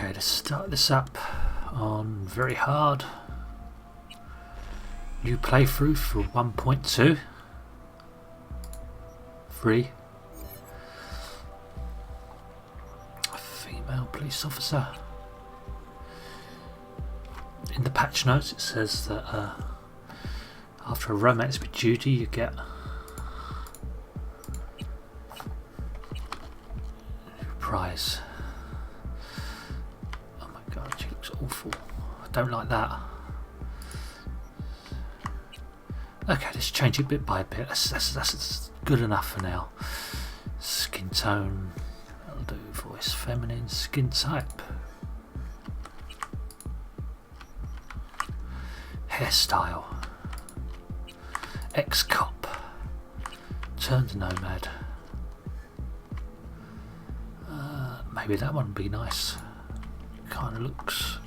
Okay, let's start this up on very hard. New playthrough for 1.2. Free. Female police officer. In the patch notes it says that after a romance with Judy you get prize. Oh my god, she looks awful. I don't like that. Okay, let's change it bit by bit. That's good enough for now. Skin tone, that'll do. Voice feminine, skin type. Hairstyle. Ex-cop. Turned nomad. Maybe that one would be nice. Kind of looks.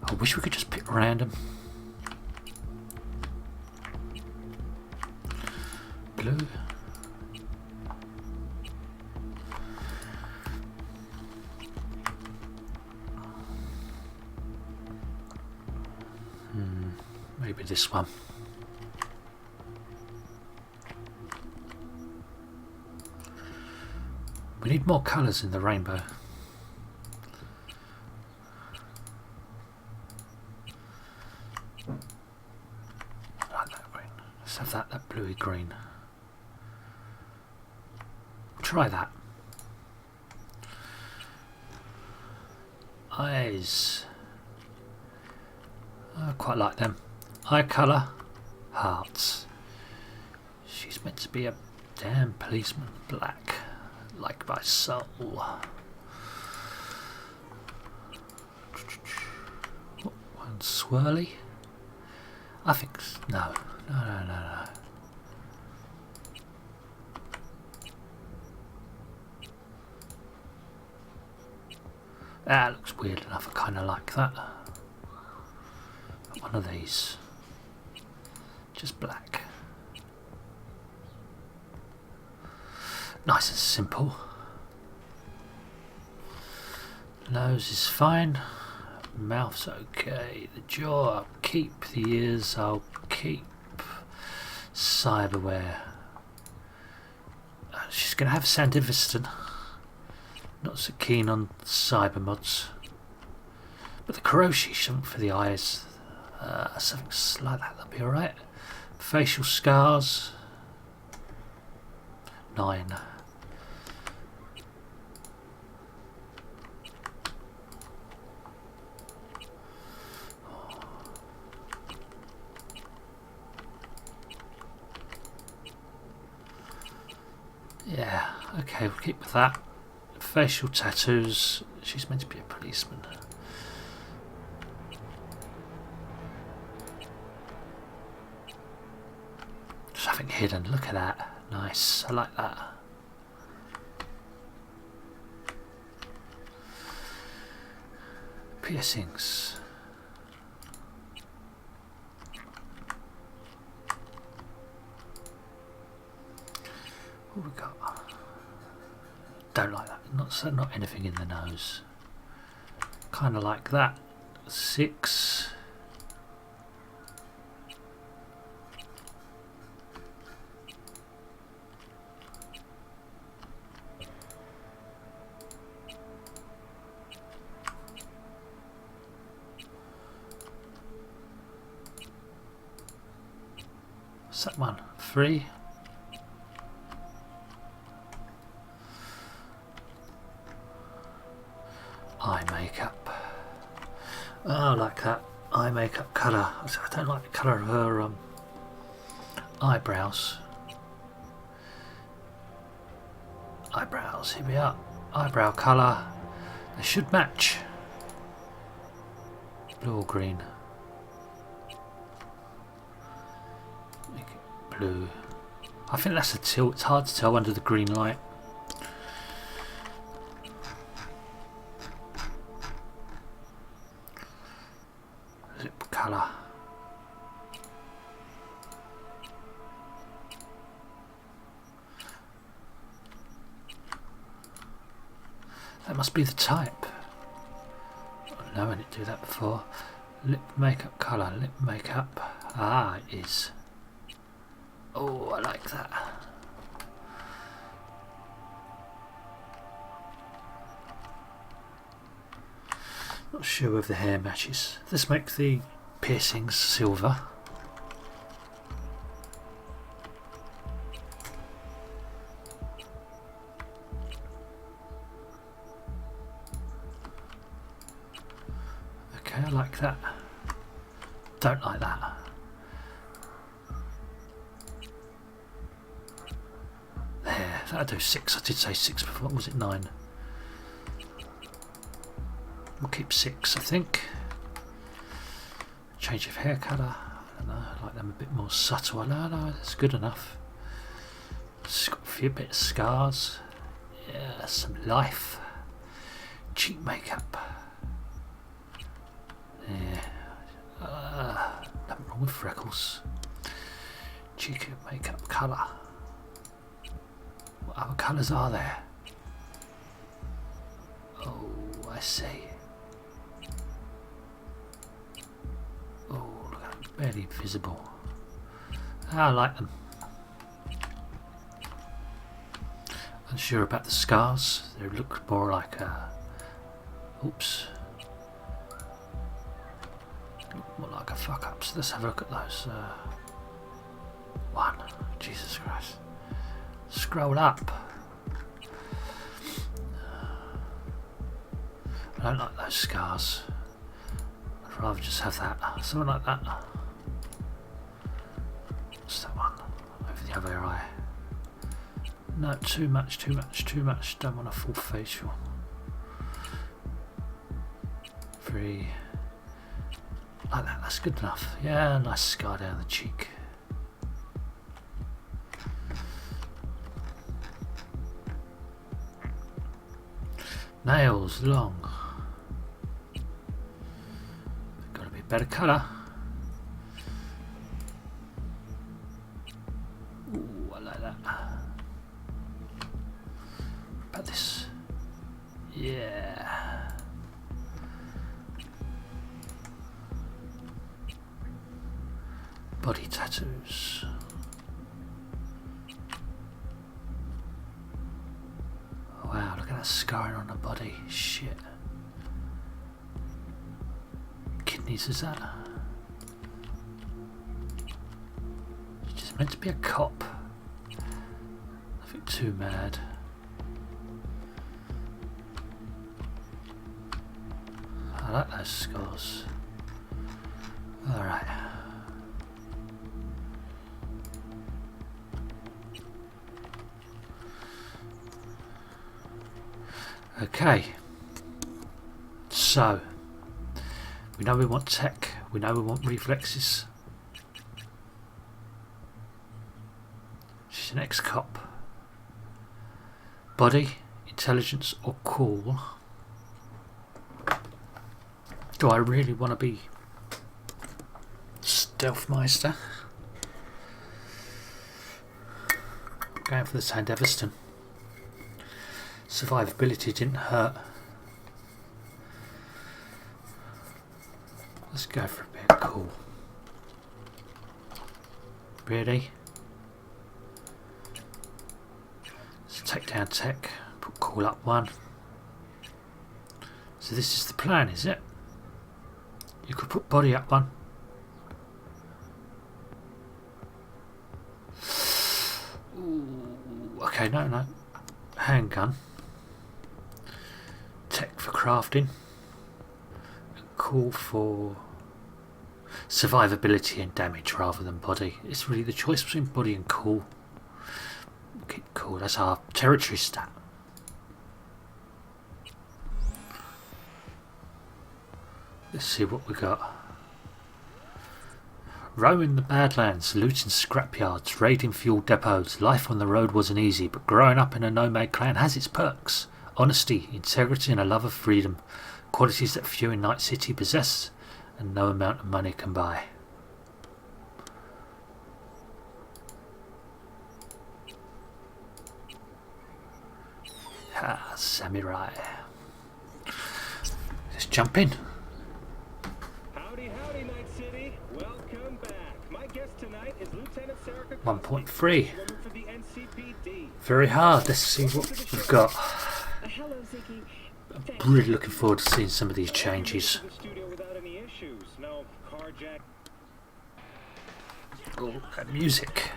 I wish we could just pick random. Blue. Maybe this one. We need more colours in the rainbow. That bluey green. Try that. Eyes. I quite like them. Eye colour. Hearts. She's meant to be a damn policeman. Black. Like my soul. One swirly. I think no. No. That looks weird enough. I kind of like that. One of these. Just black. Nice and simple. Nose is fine. Mouth's okay. The jaw I'll keep. The ears I'll keep. Cyberware. She's going to have Sandiviston. Not so keen on cyber mods. But the Kuroshi shouldn't for the eyes. Something like that, that'll be alright. Facial scars. 9. Yeah, okay, we'll keep with that. Facial tattoos. She's meant to be a policeman. Something hidden. Look at that. Nice. I like that. Piercings. What we got? Don't like that. Not anything in the nose. Kind of like that. 6. What's that one? 3. Eye makeup. Oh, I like that eye makeup colour. I don't like the colour of her eyebrows. Eyebrows, here we are. Eyebrow colour. They should match. Blue or green? Make it blue. I think that's a tilt. It's hard to tell under the green light. Lip colour. That must be the type. Oh, no, I didn't do that before. Lip makeup colour. Lip makeup. Ah, it is. Oh, I like that. Not sure if the hair matches. Let's make the piercings silver. Okay, I like that. Don't like that. There, that'll do 6. I did say 6 before. Was it 9? We'll keep 6, I think. Change of hair colour. I don't know. I like them a bit more subtle. No, that's good enough. It's got a few bit of scars. Yeah, some life. Cheek makeup. Yeah. Nothing wrong with freckles. Cheek makeup colour. What other colours are there? Oh, I see. Oh, look at them, barely visible. I like them. Unsure about the scars. They look more like oops. Look more like a fuck up. So let's have a look at those. 1. Jesus Christ. Scroll up. I don't like those scars. I'd rather just have that. Something like that. What's that one? Over the other eye. No, too much. Don't want a full facial. 3. Like that, that's good enough. Yeah, nice scar down the cheek. Nails long. Got to be a better colour. Ooh, I like that. What about this? Yeah. Body tattoos. Wow, look at that scarring on the body. Shit. Kidneys, is that? She's just meant to be a cop. Nothing too mad. I like those scars. Alright. Okay, so we know we want tech, we know we want reflexes. She's an ex-cop. Body, intelligence or cool. Do I really want to be Stealthmeister? Going for the St. Everston. Survivability didn't hurt. Let's go for a bit of cool. Really? Let's take down tech, put cool up 1. So this is the plan, is it? You could put body up 1. Ooh, okay, no. Handgun. Tech for crafting. And cool for survivability and damage rather than body. It's really the choice between body and cool. Keep cool, that's our territory stat. Let's see what we got. Roaming the Badlands, looting scrapyards, raiding fuel depots. Life on the road wasn't easy, but growing up in a nomad clan has its perks. Honesty, integrity and a love of freedom. Qualities that few in Night City possess and no amount of money can buy. Ah, samurai. Let's jump in. Howdy, Night City. Welcome back. My guest tonight is Lieutenant Sarah 1.3. for the NCPD. Very hard. Let's see what we've got. Hello, Ziggy. I'm really looking forward to seeing some of these changes. The studio without any issues. No carjack. Oh, that music.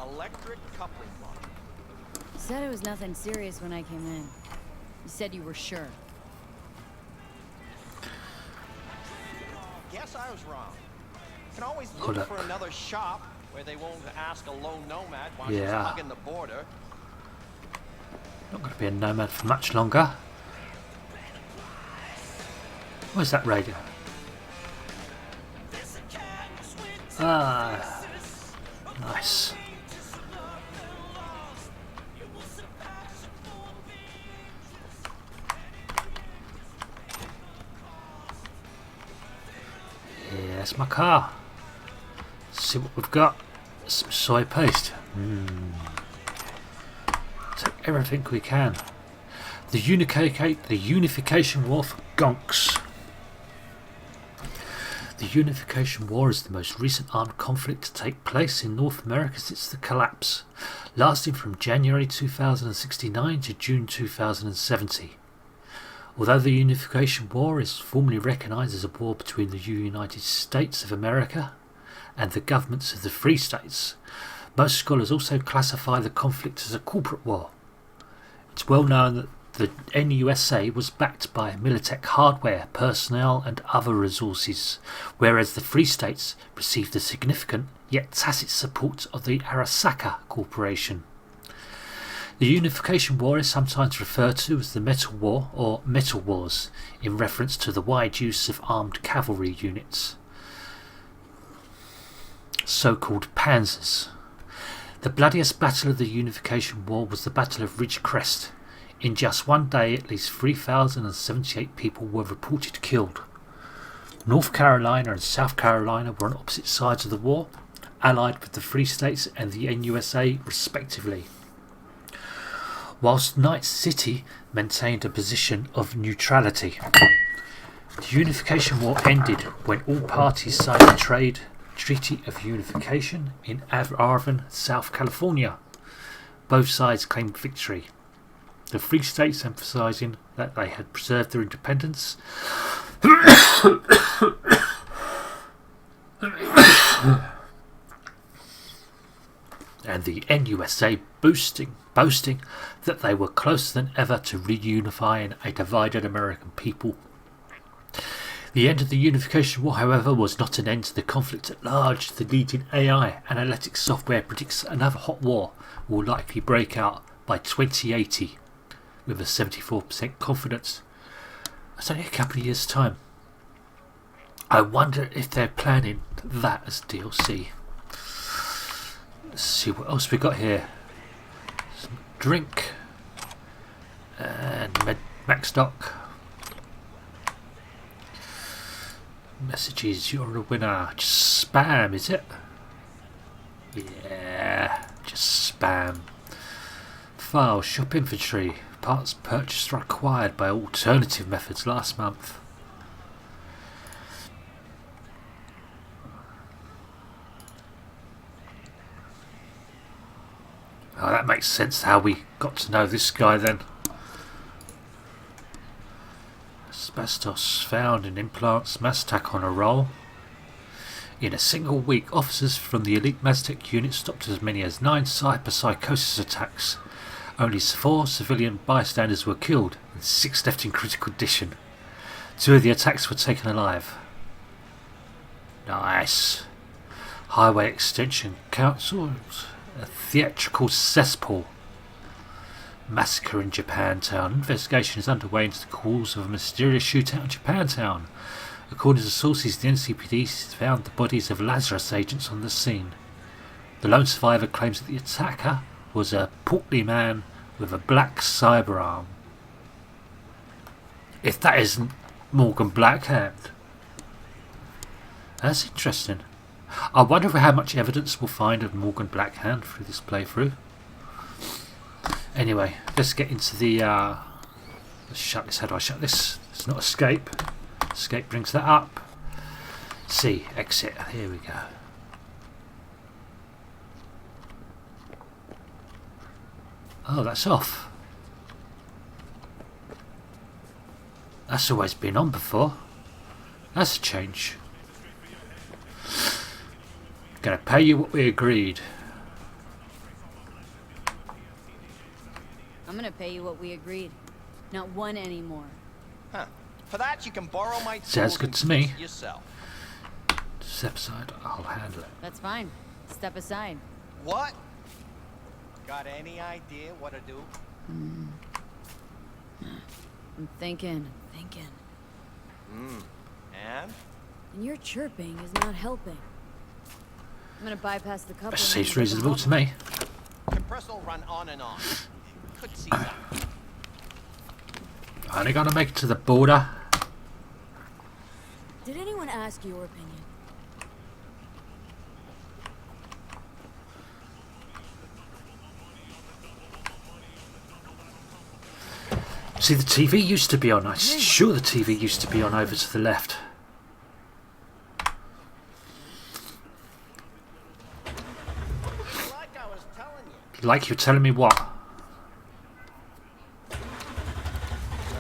Electric coupling model. You said it was nothing serious when I came in. You said you were sure. Guess I was wrong. Can always Hold look up. for another shop where they won't ask a lone nomad while Yeah. she's hugging the border. Not going to be a nomad for much longer. Where's that radio? Ah, nice. Yeah, that's my car. Let's see what we've got. Some soy paste. Take everything we can. The Unification War for Gonks. The Unification War is the most recent armed conflict to take place in North America since the collapse, lasting from January 2069 to June 2070. Although the Unification War is formally recognised as a war between the United States of America and the governments of the Free States, most scholars also classify the conflict as a corporate war. It's well known that the NUSA was backed by Militech hardware, personnel and other resources, whereas the Free States received the significant yet tacit support of the Arasaka Corporation. The Unification War is sometimes referred to as the Metal War or Metal Wars, in reference to the wide use of armed cavalry units, so-called panzers. The bloodiest battle of the Unification War was the Battle of Ridge Crest. In just one day, at least 3,078 people were reported killed. North Carolina and South Carolina were on opposite sides of the war, allied with the Free States and the NUSA respectively, whilst Night City maintained a position of neutrality. The Unification War ended when all parties signed the Treaty of Unification in Arvin, South California. Both sides claimed victory, the Free States emphasising that they had preserved their independence and the NUSA boasting that they were closer than ever to reunifying a divided American people. The end of the Unification War, however, was not an end to the conflict at large. The leading AI analytics software predicts another hot war will likely break out by 2080 with a 74% confidence. That's only a couple of years' time. I wonder if they're planning that as DLC. Let's see what else we got here. Some drink and max stock. Messages, you're a winner. Just spam, is it? Yeah, just spam. File, shop inventory. Parts purchased or acquired by alternative methods last month. Oh, that makes sense how we got to know this guy then. Asbestos found in implants, Maztec on a roll. In a single week, officers from the elite Maztec unit stopped as many as 9 cyberpsychosis attacks. Only 4 civilian bystanders were killed and 6 left in critical condition. 2 of the attacks were taken alive. Nice. Highway Extension Council's a theatrical cesspool. Massacre in Japantown. Investigation is underway into the cause of a mysterious shootout in Japantown. According to sources, the NCPD found the bodies of Lazarus agents on the scene. The lone survivor claims that the attacker was a portly man with a black cyber arm. If that isn't Morgan Blackhand. That's interesting. I wonder how much evidence we'll find of Morgan Blackhand through this playthrough. Anyway, let's get into the... let's shut this. How do I shut this? It's not escape. Escape brings that up. C, exit. Here we go. Oh, that's off. That's always been on before. That's a change. Gonna pay you what we agreed. I'm gonna pay you what we agreed. Not one anymore. Huh. For that, you can borrow my tools. Sounds good to me. Yourself. Step aside, I'll handle it. That's fine. Step aside. What? Got any idea what to do? I'm thinking. And? And your chirping is not helping. I'm gonna bypass the couple. That seems reasonable to me. Compressor will run on and on. Could see that. Only gonna make it to the border. Did anyone ask your opinion? See, the TV used to be on. I'm sure the TV used to be on over to the left. Like I was telling you. Like you're telling me what?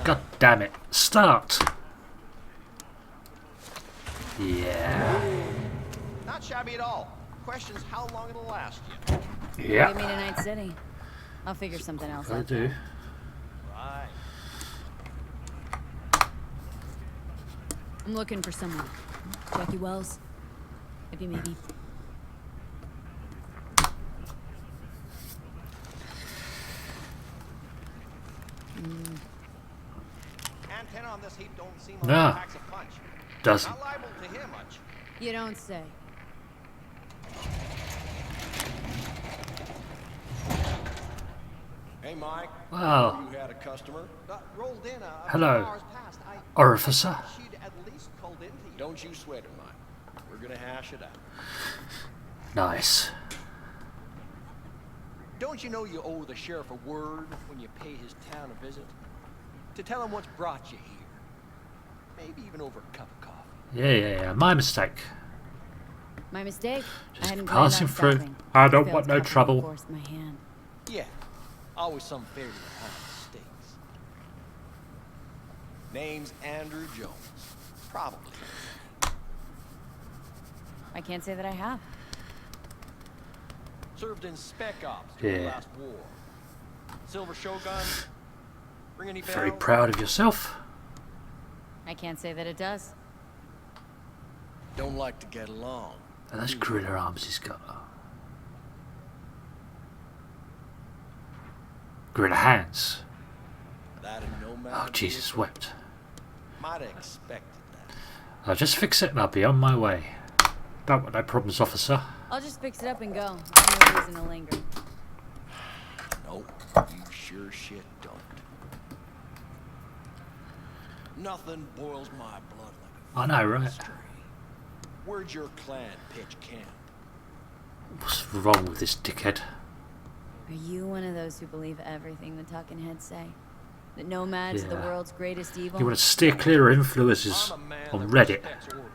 God damn it. Start. Yeah. Not shabby at all. Question's how long it'll last you. Yeah. Give me to Night City. I'll figure something else I out. do. Right. I'm looking for someone. Jackie Wells? Maybe. Antenna on this heap don't seem Nah. like packs a punch. Doesn't. Not liable to hear much. You don't say. Hey, Mike. Wow. You had a customer. Rolled in a Hello. few hours past. Orificer. She'd at least called into you. Don't you sweat it, Mike. We're gonna hash it out. Nice. Don't you know you owe the sheriff a word when you pay his town a visit? To tell him what's brought you here. Maybe even over a cup of coffee. Yeah. My mistake. My mistake? Just I hadn't passing planned on through. stopping. I don't Failed want no company trouble. forced my hand. Yeah. Always some failure behind mistakes. Name's Andrew Jones. Probably. I can't say that I have. Served in Spec Ops during the Yeah. last war. Silver Shogun. Ring any bells? Very proud of yourself. I can't say that it does. Don't like to get along. And those gorilla arms he's got. Gorilla hands. That and Nomad. Oh, Jesus wept. Might have expected that. I'll just fix it and I'll be on my way. Don't want no problems, officer. I'll just fix it up and go. There's no reason to linger. Nope, you sure shit don't. Nothing boils my blood like a I know, right? mystery. Where'd your clan pitch camp? What's wrong with this dickhead? Are you one of those who believe everything the talking heads say? That Nomad's the Yeah. world's greatest evil? You want to steer clear of influences I'm a man on that Reddit. respects order.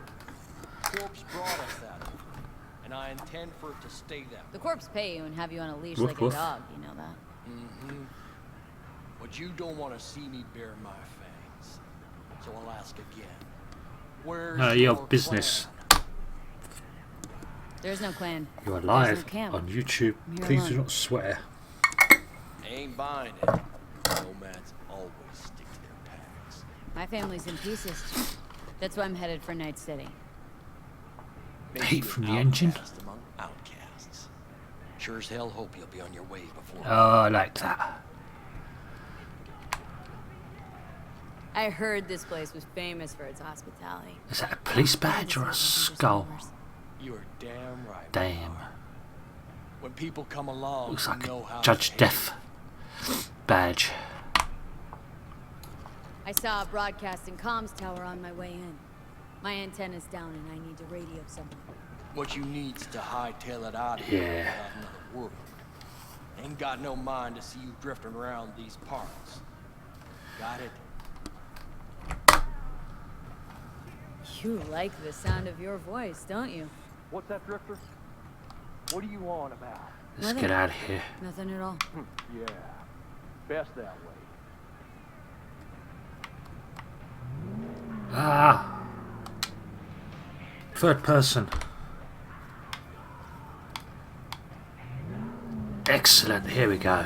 Corpse brought us that order, and I intend for it to stay that way. The corpse pay you and have you on a leash Woof, like woof. a dog, you know that? Mm-hmm. But you don't want to see me bare my fangs. So I'll ask again. Where's Your your business. clan? There's no clan. You are There's live no camp. on YouTube. I'm here Please do alone. not swear. Ain't buying it. Nomads always stick to their packs. My family's in pieces. That's why I'm headed for Night City. Makes Heat you from an the engine. outcast among outcasts. Sure as hell hope you'll be on your way before. Oh, I like that. I heard this place was famous for its hospitality. Is that a police badge or a skull? You're damn right. Damn. When people come along, Looks who like know how a to Judge behave. Death badge. I saw a broadcasting comms tower on my way in. My antenna's down and I need to radio someone. What you need's to hightail it out of here Yeah. without another word. Ain't got no mind to see you drifting around these parts. Got it? You like the sound of your voice, don't you? What's that, Drifter? What are you on about? Let's Nothing. get out of here. Nothing at all. Yeah, best that way. Ah. Third person. Excellent. Here we go.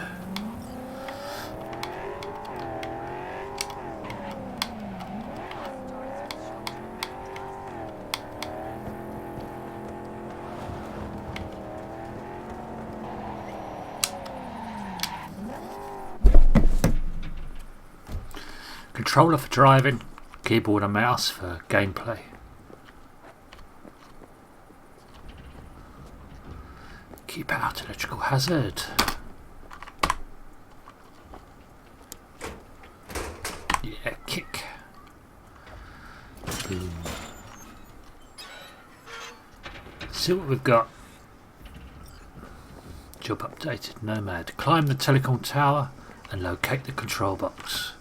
Controller for driving, keyboard and mouse for gameplay. Keep out electrical hazard. Yeah, kick. Boom. See what we've got. Job updated. Nomad. Climb the telecom tower and locate the control box.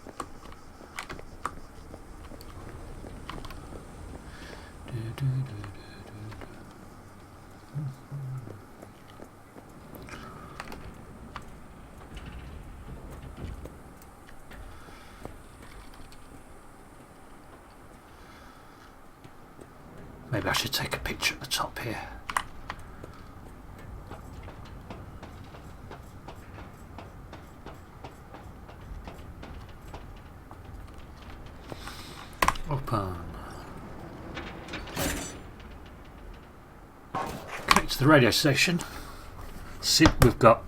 Maybe I should take a picture at the top here. Open. Connect to the radio station. See what we've got.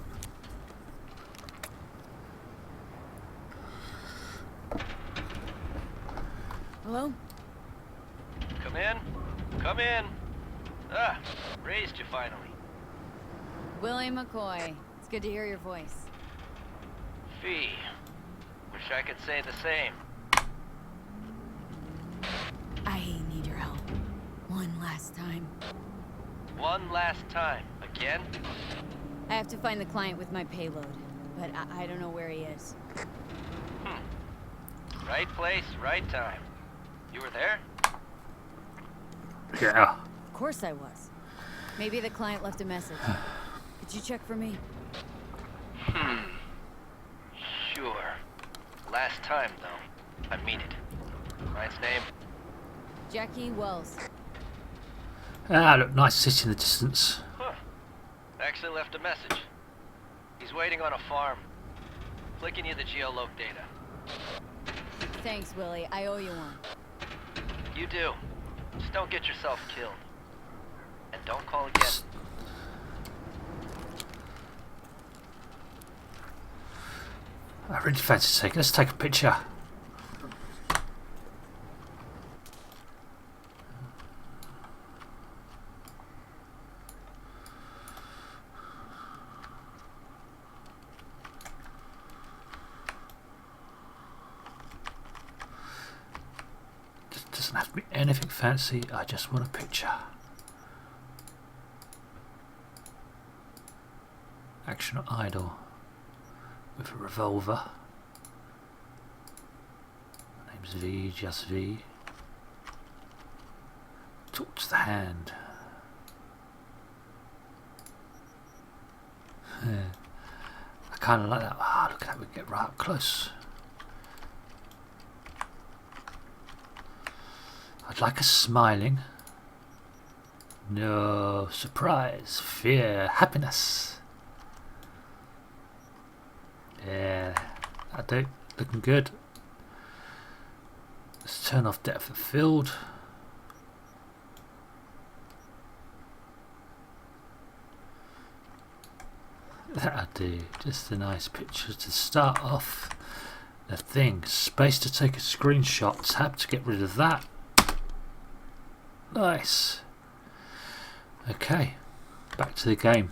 Hello? Come in. Come in. Ah, raised you finally. Willie McCoy. It's good to hear your voice. Fee. Wish I could say the same. I need your help. One last time. One last time. Again? I have to find the client with my payload, but I don't know where he is. Right place, right time. You were there? Yeah. Of course I was. Maybe the client left a message. Could you check for me? Sure. Last time, though. I mean it. Client's name? Jackie Wells. Ah, look, nice city in the distance. Huh. Actually left a message. He's waiting on a farm. Flicking you the geoloc data. Thanks, Willie. I owe you one. You do. Just don't get yourself killed. And don't call again. I really fancy taking. Let's take a picture. Doesn't have to be anything fancy. I just want a picture. Action idle with a revolver. My name's V, just V. Talk to the hand. I kind of like that. Ah, look at that. We get right up close. I'd like a smiling. No, surprise, fear, happiness. Yeah, I do. Looking good. Let's turn off depth of field. That'll do. Just a nice picture to start off the thing. Space to take a screenshot. Tab to get rid of that. Nice. Okay. Back to the game.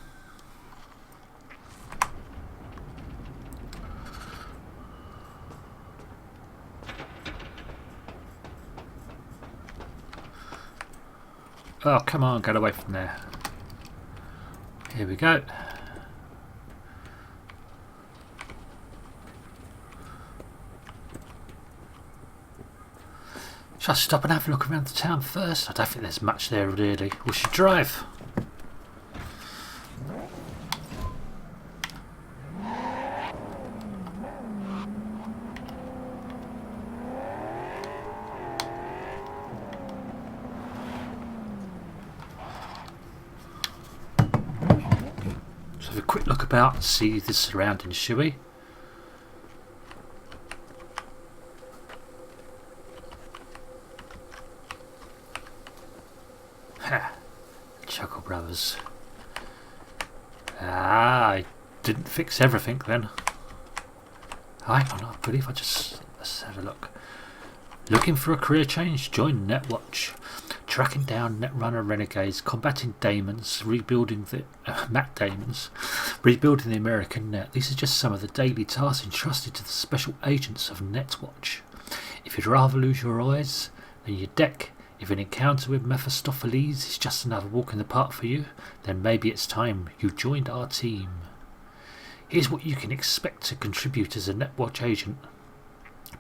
Oh, come on, get away from there. Here we go. Shall I stop and have a look around the town first? I don't think there's much there really. We should drive. Let's have a quick look about and see the surroundings, shall we? Chuckle Brothers. Ah, I didn't fix everything then. Hang on, I believe let's have a look. Looking for a career change? Join Netwatch. Tracking down Netrunner renegades, combating Damons, rebuilding the rebuilding the American net. These are just some of the daily tasks entrusted to the special agents of Netwatch. If you'd rather lose your eyes than your deck, if an encounter with Mephistopheles is just another walk in the park for you, then maybe it's time you joined our team. Here's what you can expect to contribute as a Netwatch agent.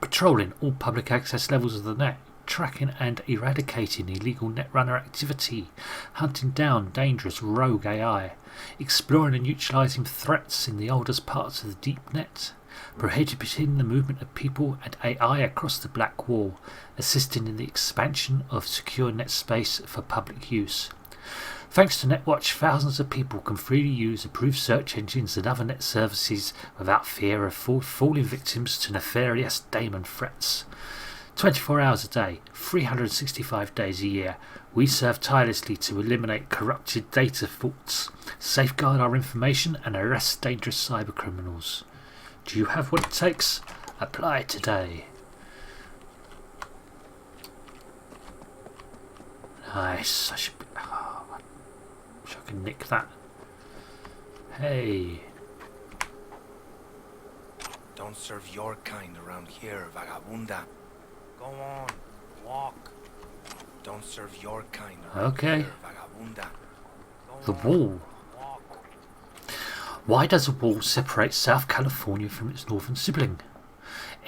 Patrolling all public access levels of the net, tracking and eradicating illegal Netrunner activity, hunting down dangerous rogue AI, exploring and neutralizing threats in the oldest parts of the deep net, prohibiting the movement of people and AI across the Black Wall, assisting in the expansion of secure net space for public use. Thanks to Netwatch, thousands of people can freely use approved search engines and other net services without fear of falling victims to nefarious daemon threats. 24 hours a day, 365 days a year, we serve tirelessly to eliminate corrupted data faults, safeguard our information and arrest dangerous cybercriminals. Do you have what it takes? Apply today. Nice. I should be, wish I could nick that. Hey. Don't serve your kind around here, vagabunda. Go on, walk. Don't serve your kind around Okay. here, vagabunda. The wall. Why does a wall separate South California from its northern sibling?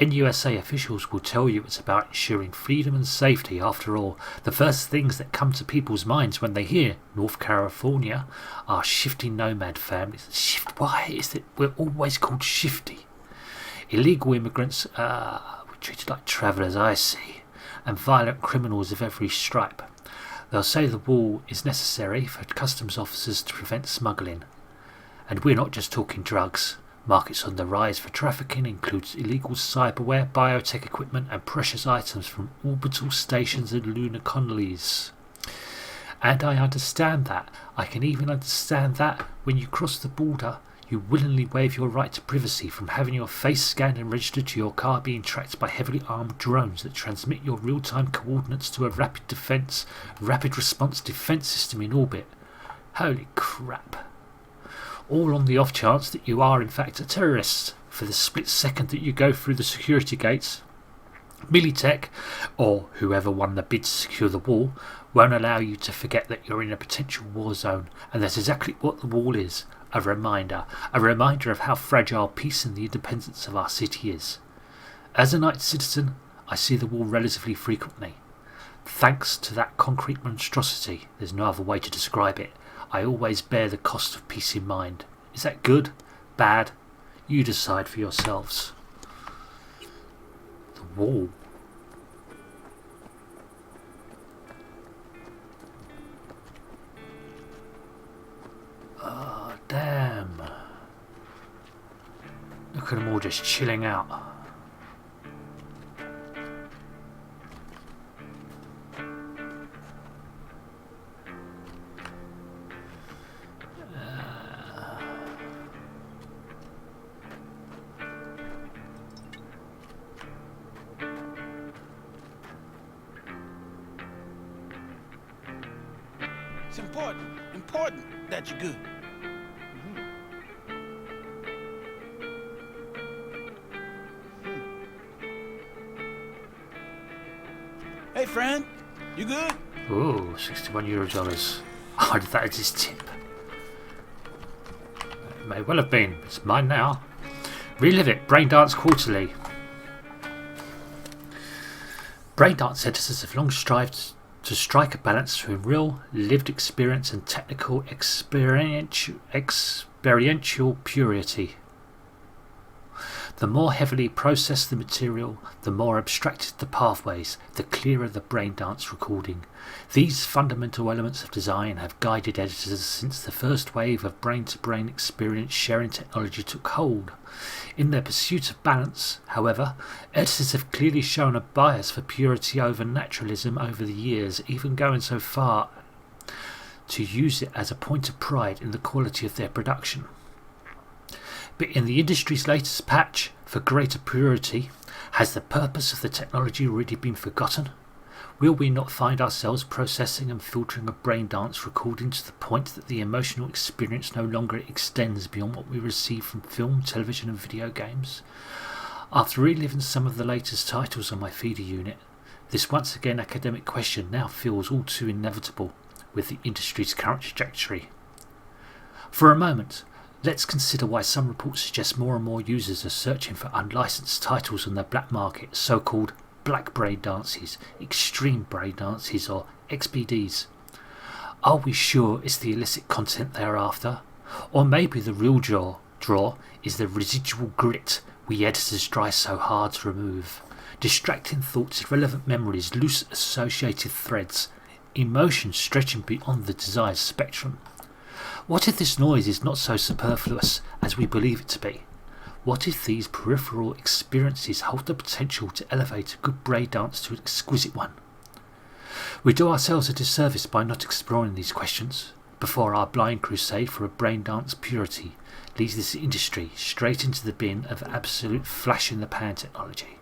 NUSA officials will tell you it's about ensuring freedom and safety. After all, the first things that come to people's minds when they hear North California are shifty nomad families. Why is it we're always called shifty? Illegal immigrants were treated like travellers, I see, and violent criminals of every stripe. They'll say the wall is necessary for customs officers to prevent smuggling. And we're not just talking drugs. Markets on the rise for trafficking includes illegal cyberware, biotech equipment and precious items from orbital stations and lunar colonies. And I understand that. I can even understand that when you cross the border, you willingly waive your right to privacy from having your face scanned and registered to your car being tracked by heavily armed drones that transmit your real-time coordinates to a rapid response defense system in orbit. Holy crap. All on the off chance that you are in fact a terrorist. For the split second that you go through the security gates, Militech, or whoever won the bid to secure the wall, won't allow you to forget that you're in a potential war zone, and that's exactly what the wall is. A reminder of how fragile peace and the independence of our city is. As a night citizen, I see the wall relatively frequently. Thanks to that concrete monstrosity, there's no other way to describe it, I always bear the cost of peace in mind. Is that good? Bad? You decide for yourselves. The wall. Oh, damn. Look at them all just chilling out. It's important. Important that you're good. Hey, friend. You good? Ooh, €61. I did that as his tip. It may well have been. It's mine now. Relive it. Braindance Quarterly. Braindance editors have long strived to strike a balance between real, lived experience and technical experiential purity. The more heavily processed the material, the more abstracted the pathways, the clearer the Braindance recording. These fundamental elements of design have guided editors since the first wave of brain-to-brain experience sharing technology took hold. In their pursuit of balance, however, editors have clearly shown a bias for purity over naturalism over the years, even going so far to use it as a point of pride in the quality of their production. But in the industry's latest patch for greater purity, has the purpose of the technology already been forgotten? Will we not find ourselves processing and filtering a Braindance recording to the point that the emotional experience no longer extends beyond what we receive from film, television and video games? After reliving some of the latest titles on my feeder unit, this once again academic question now feels all too inevitable with the industry's current trajectory. For a moment, let's consider why some reports suggest more and more users are searching for unlicensed titles on the black market, so-called black Braindances, extreme Braindances or XBDs. Are we sure it's the illicit content they are after? Or maybe the real draw is the residual grit we editors try so hard to remove. Distracting thoughts, irrelevant memories, loose associated threads, emotions stretching beyond the desired spectrum. What if this noise is not so superfluous as we believe it to be? What if these peripheral experiences hold the potential to elevate a good Braindance to an exquisite one? We do ourselves a disservice by not exploring these questions before our blind crusade for a Braindance purity leads this industry straight into the bin of absolute flash-in-the-pan technology.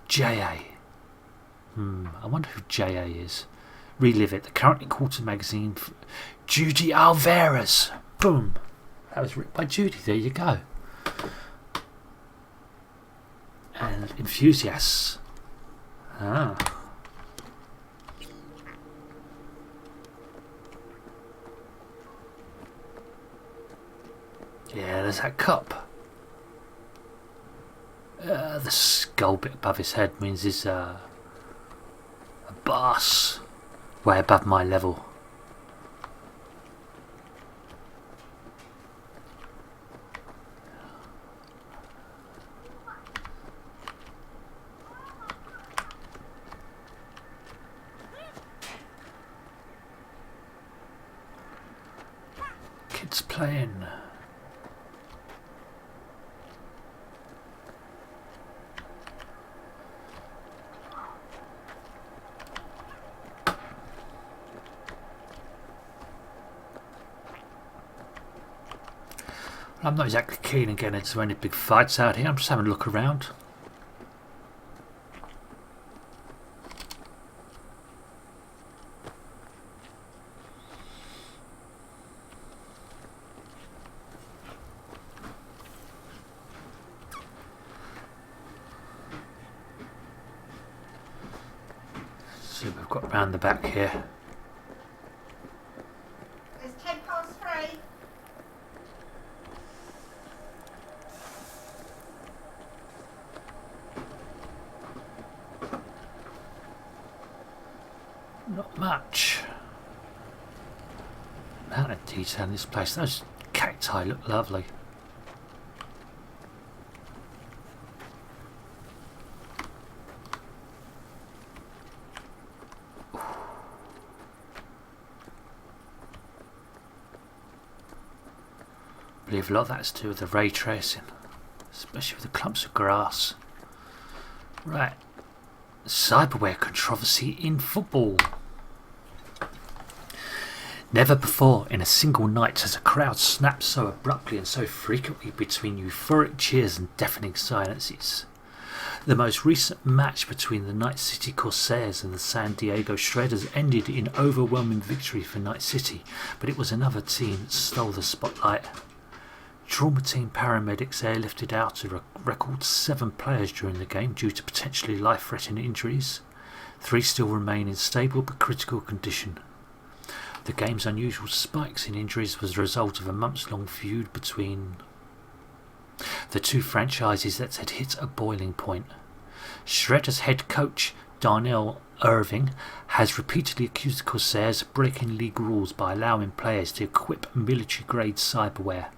JA. I wonder who JA is. Relive it, the currently quarter magazine for Judy Alvarez. Boom. That was written by Judy, there you go. And enthusiasts. Yeah, there's that cup. The skull bit above his head means he's a boss. Way above my level. Kids playing. I'm not exactly keen on getting into any big fights out here. I'm just having a look around. See what we've got round the back here. It's 3:10. Not much. Amount of detail in this place. Those cacti look lovely. I believe a lot of that's to do with the ray tracing, especially with the clumps of grass. Right. Cyberware controversy in football. Never before in a single night has a crowd snapped so abruptly and so frequently between euphoric cheers and deafening silences. The most recent match between the Night City Corsairs and the San Diego Shredders ended in overwhelming victory for Night City, but it was another team that stole the spotlight. Trauma team paramedics airlifted out a record 7 players during the game due to potentially life-threatening injuries. 3 still remain in stable but critical condition. The game's unusual spikes in injuries was the result of a months-long feud between the two franchises that had hit a boiling point. Shredder's head coach, Darnell Irving, has repeatedly accused the Corsairs of breaking league rules by allowing players to equip military-grade cyberware.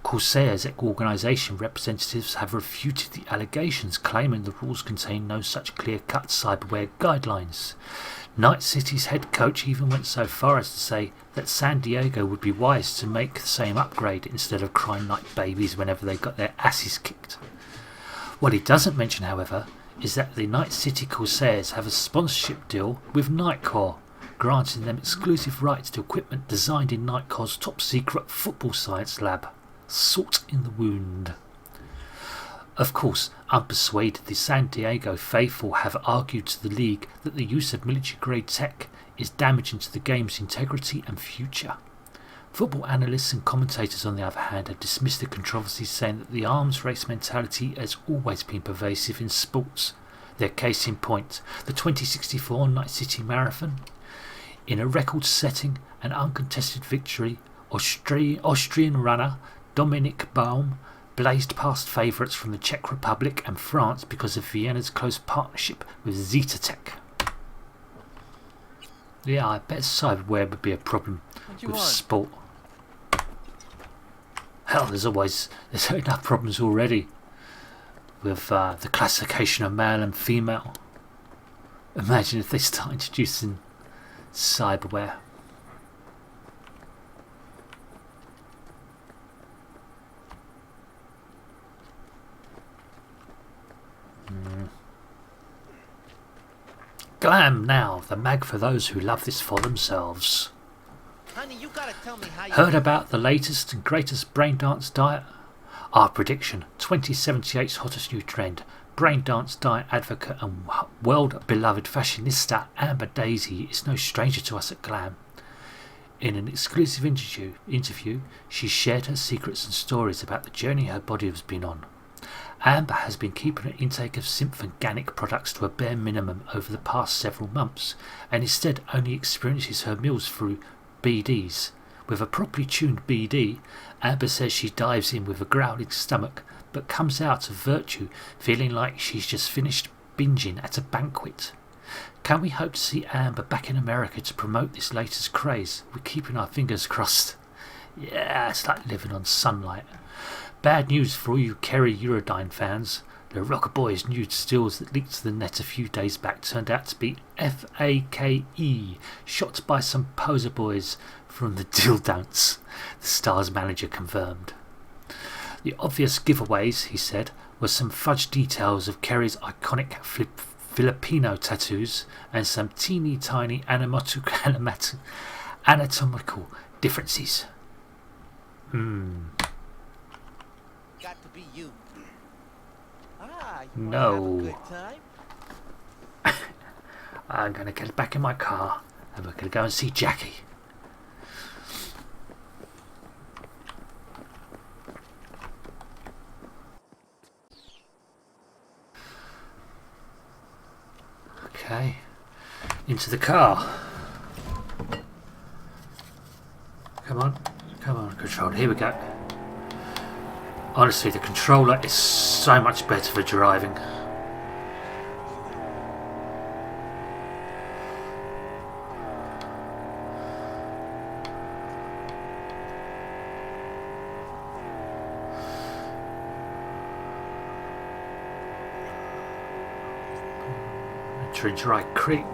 Corsairs organisation representatives have refuted the allegations, claiming the rules contain no such clear-cut cyberware guidelines. Night City's head coach even went so far as to say that San Diego would be wise to make the same upgrade instead of crying like babies whenever they got their asses kicked. What he doesn't mention, however, is that the Night City Corsairs have a sponsorship deal with Nightcore, granting them exclusive rights to equipment designed in Nightcore's top-secret football science lab. Salt in the wound. Of course, unpersuaded, the San Diego faithful have argued to the league that the use of military-grade tech is damaging to the game's integrity and future. Football analysts and commentators, on the other hand, have dismissed the controversy, saying that the arms race mentality has always been pervasive in sports. Their case in point, the 2064 Night City Marathon. In a record-setting and uncontested victory, Austrian runner Dominic Baum blazed past favourites from the Czech Republic and France because of Vienna's close partnership with Zeta Tech. Yeah, I bet cyberware would be a problem with sport. Hell, there's enough problems already with the classification of male and female. Imagine if they start introducing cyberware. Glam now, the mag for those who love this for themselves. Honey, you gotta tell me how you Heard about the latest and greatest brain dance diet? Our prediction, 2078's hottest new trend. Brain dance diet advocate and world-beloved fashionista Amber Daisy is no stranger to us at Glam. In an exclusive interview, she shared her secrets and stories about the journey her body has been on. Amber has been keeping her intake of symphoganic products to a bare minimum over the past several months, and instead only experiences her meals through BDs. With a properly tuned BD, Amber says she dives in with a growling stomach, but comes out of virtue feeling like she's just finished binging at a banquet. Can we hope to see Amber back in America to promote this latest craze? We're keeping our fingers crossed. Yeah, it's like living on sunlight. Bad news for all you Kerry Eurodyne fans. The Rocker Boys nude stills that leaked to the net a few days back turned out to be FAKE, shot by some poser boys from the Dildance, the star's manager confirmed. The obvious giveaways, he said, were some fudge details of Kerry's iconic Filipino tattoos and some teeny tiny anatomical differences. got to be you. You no. have a good time? I'm going to get back in my car and we're going to go and see Jackie. Okay, into the car. Come on, controller, here we go. Honestly, the controller is so much better for driving. Entering Dry Creek.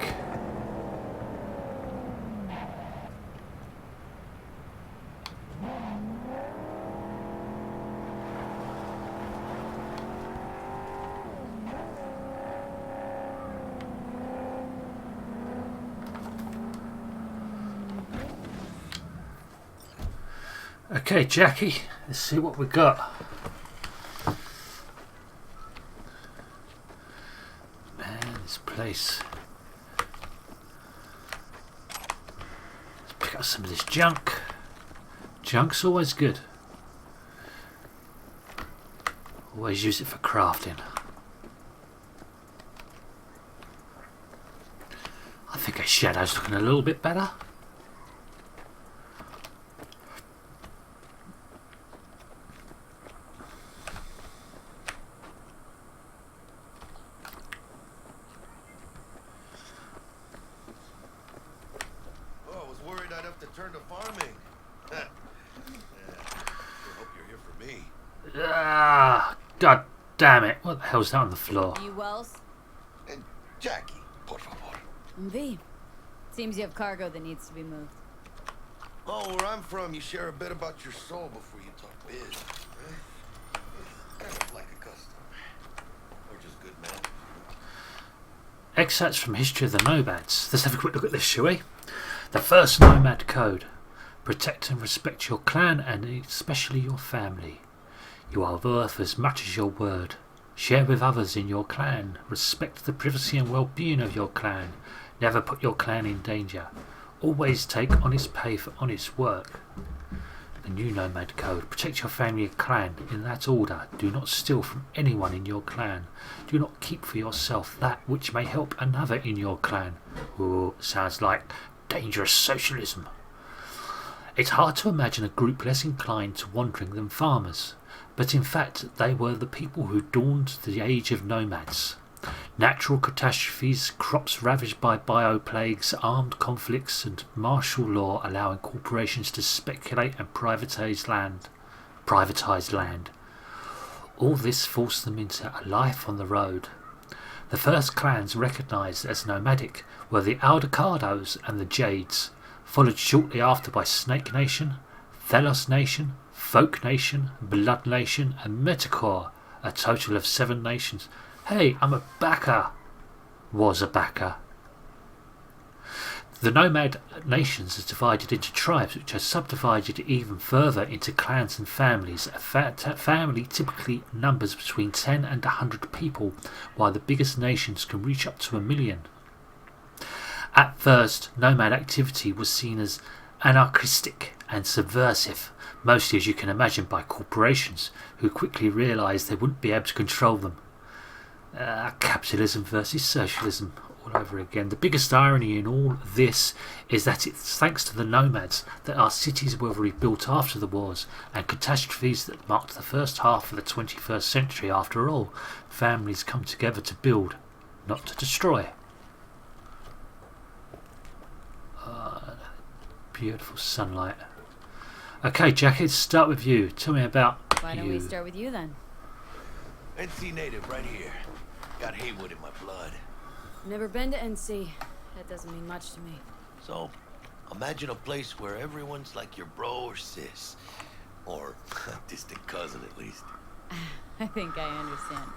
Okay, Jackie, let's see what we got. this place. Let's pick up some of this junk. Junk's always good. Always use it for crafting. I think our shadow's looking a little bit better. God damn it. What the hell's that on the floor? You Wells? And Jackie, por favor. V. Seems you have cargo that needs to be moved. Oh, where I'm from, you share a bit about your soul before you talk biz. Right? Kind of like a custom. Or just good man. Excerpts from History of the Nomads. Let's have a quick look at this, shall we? The first Nomad Code. Protect and respect your clan and especially your family. You are worth as much as your word. Share with others in your clan. Respect the privacy and well-being of your clan. Never put your clan in danger. Always take honest pay for honest work. The new Nomad Code. Protect your family and clan in that order. Do not steal from anyone in your clan. Do not keep for yourself that which may help another in your clan. Ooh, sounds like dangerous socialism. It's hard to imagine a group less inclined to wandering than farmers. But in fact, they were the people who dawned the age of nomads. Natural catastrophes, crops ravaged by bioplagues, armed conflicts, and martial law allowing corporations to speculate and privatize land. All this forced them into a life on the road. The first clans recognised as nomadic were the Aldecados and the Jades, followed shortly after by Snake Nation, Thelos Nation, Folk Nation, Blood Nation, and Metacore, a total of 7 nations. Hey, I'm a backer. Was a backer. The nomad nations are divided into tribes, which are subdivided even further into clans and families. A family typically numbers between 10 and 100 people, while the biggest nations can reach up to 1 million. At first, nomad activity was seen as anarchistic and subversive, mostly, as you can imagine, by corporations who quickly realised they wouldn't be able to control them. Capitalism versus socialism all over again. The biggest irony in all this is that it's thanks to the nomads that our cities were rebuilt after the wars and catastrophes that marked the first half of the 21st century. After all, families come together to build, not to destroy. Beautiful sunlight. Okay, Jackie, let's start with you. Tell me about Why don't we start with you then? NC native right here. Got Haywood in my blood. Never been to NC. That doesn't mean much to me. So, imagine a place where everyone's like your bro or sis. Or a distant cousin, at least. I think I understand.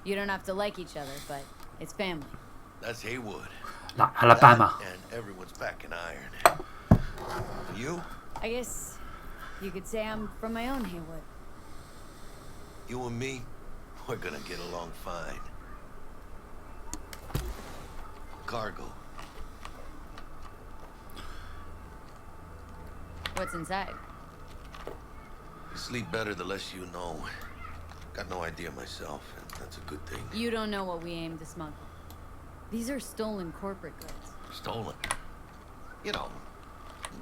You don't have to like each other, but it's family. That's Haywood. Like Alabama. That, and everyone's back in iron. You? I guess you could say I'm from my own Haywood. You and me, we're gonna get along fine. Cargo. What's inside? You sleep better the less you know. Got no idea myself, and that's a good thing. You don't know what we aim to smuggle. These are stolen corporate goods. Stolen? You know,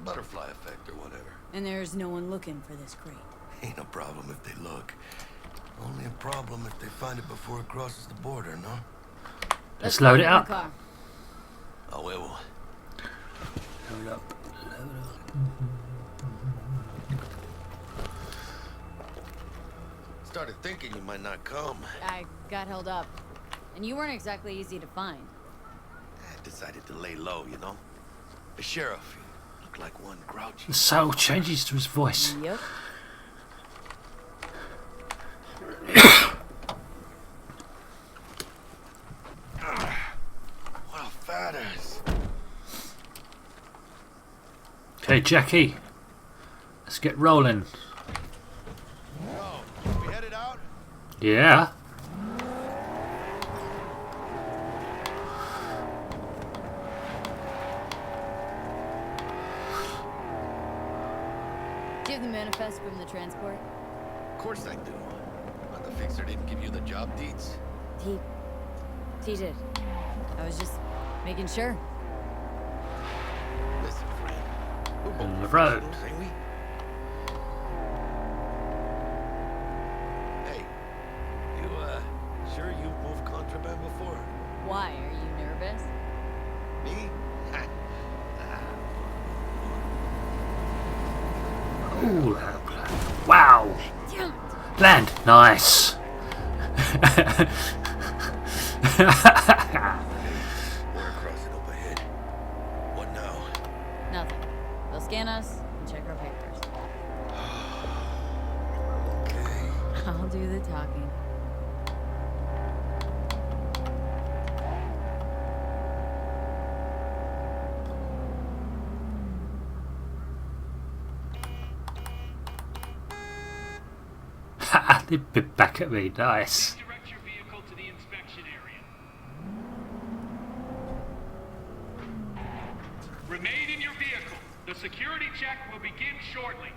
butterfly effect or whatever. And there's no one looking for this crate. Ain't a problem if they look. Only a problem if they find it before it crosses the border, no? Let's load it up. Car. Oh, we will. Load up. Started thinking you might not come. I got held up. And you weren't exactly easy to find. I decided to lay low, you know? The sheriff looked like one grouchy. The soul changes to his voice. Yep. What a fat ass. Okay, Jackie. Let's get rolling. Oh, we headed out? Yeah. manifest from the transport? Of course I do. But the fixer didn't give you the job deeds? He did. I was just making sure. Listen, friend. We're both On the road. professionals, ain't we? Hey, you, sure you've moved contraband before? Why? Are you nervous? Me? Ooh, wow. Land. Nice. Water crossing up ahead. What now? Nothing. They'll scan us and check our papers. Okay. I'll do the talking. They bit back at me. Nice. Direct your vehicle to the inspection area. Remain in your vehicle. The security check will begin shortly.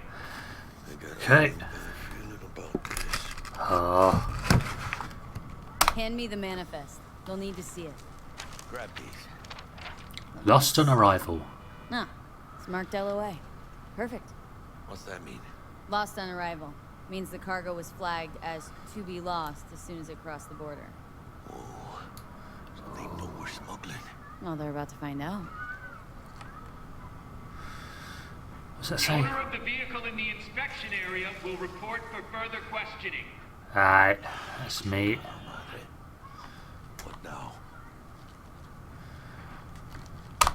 Okay. Feeling about this. Oh. Hand me the manifest. They'll need to see it. Grab these. Lost on arrival. Ah, it's marked LOA. Perfect. What's that mean? Lost on arrival. Means the cargo was flagged as to be lost as soon as it crossed the border. Oh, so they know we're smuggling. Well, they're about to find out. What's that The say? owner of the vehicle in the inspection area will report for further questioning. Alright, that's me. What now?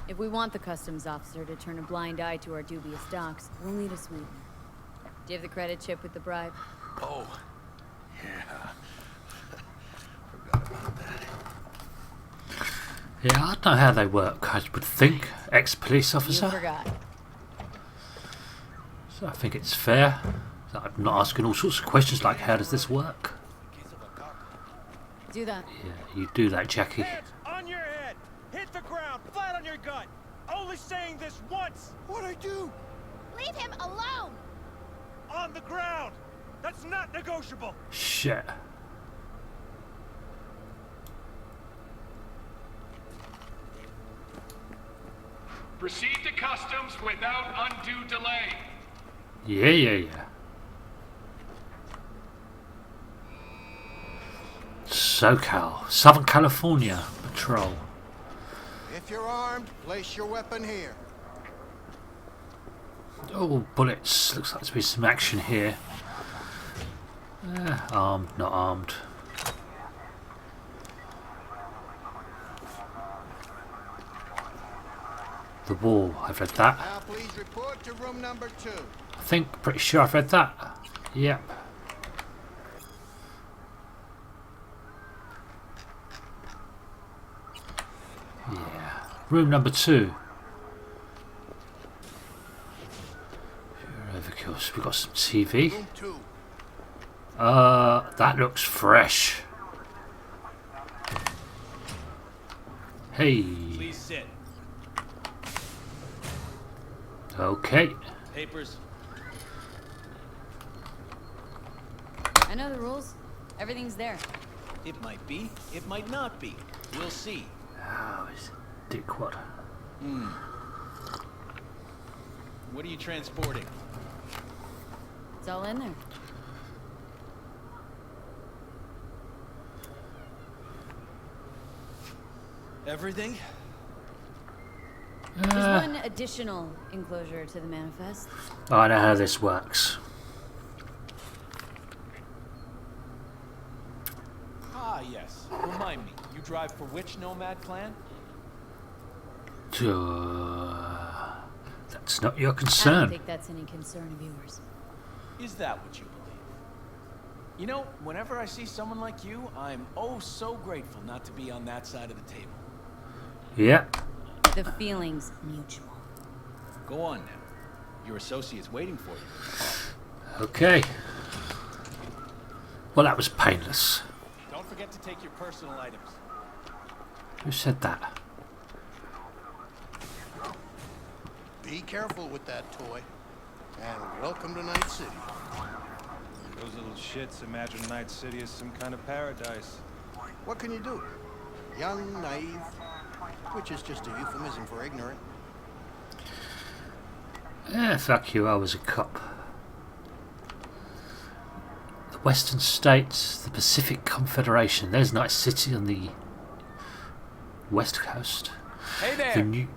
If we want the customs officer to turn a blind eye to our dubious docks, we'll need a sweetener. Do you have the credit chip with the bribe? Oh, yeah. Forgot about that. Yeah, I don't know how they work. I would think ex-police You officer. forgot. So I think it's fair. that I'm not asking all sorts of questions like how does this work. Do that. Yeah, you do that, Jackie. Hands on your head. Hit the ground, flat on your gut. Only saying this once. What'd I do? Leave him alone! On the ground. That's not negotiable. Shit. Proceed to customs without undue delay. Yeah. SoCal, Southern California Patrol. If you're armed, place your weapon here. Oh, bullets. Looks like there's been some action here. Armed, not armed. The Wall, I've read that. Now please report to room number 2. I think, pretty sure I've read that. Yep. Yeah. Room number 2. Overkill. We've got some TV. Room 2. That looks fresh. Hey. Please sit. Okay. Papers. I know the rules. Everything's there. It might be. It might not be. We'll see. Oh, it's dickwad. What are you transporting? It's all in there. Everything? There's one additional enclosure to the manifest. I know how this works. Ah, yes. Remind me, you drive for which Nomad clan? That's not your I don't concern. think that's any concern of yours. Is that what you believe? You know, whenever I see someone like you, I'm oh so grateful not to be on that side of the table. Yeah. The feeling's mutual. Go on now. Your associate's waiting for you. Okay. Well, that was painless. Don't forget to take your personal items. Who said that? Be careful with that toy. And welcome to Night City. Those little shits imagine Night City as some kind of paradise. What can you do? Young, naive, which is just a euphemism for ignorant. Fuck you, I was a cop. The Western States, the Pacific Confederation. There's Night City on the west coast. Hey there! The new...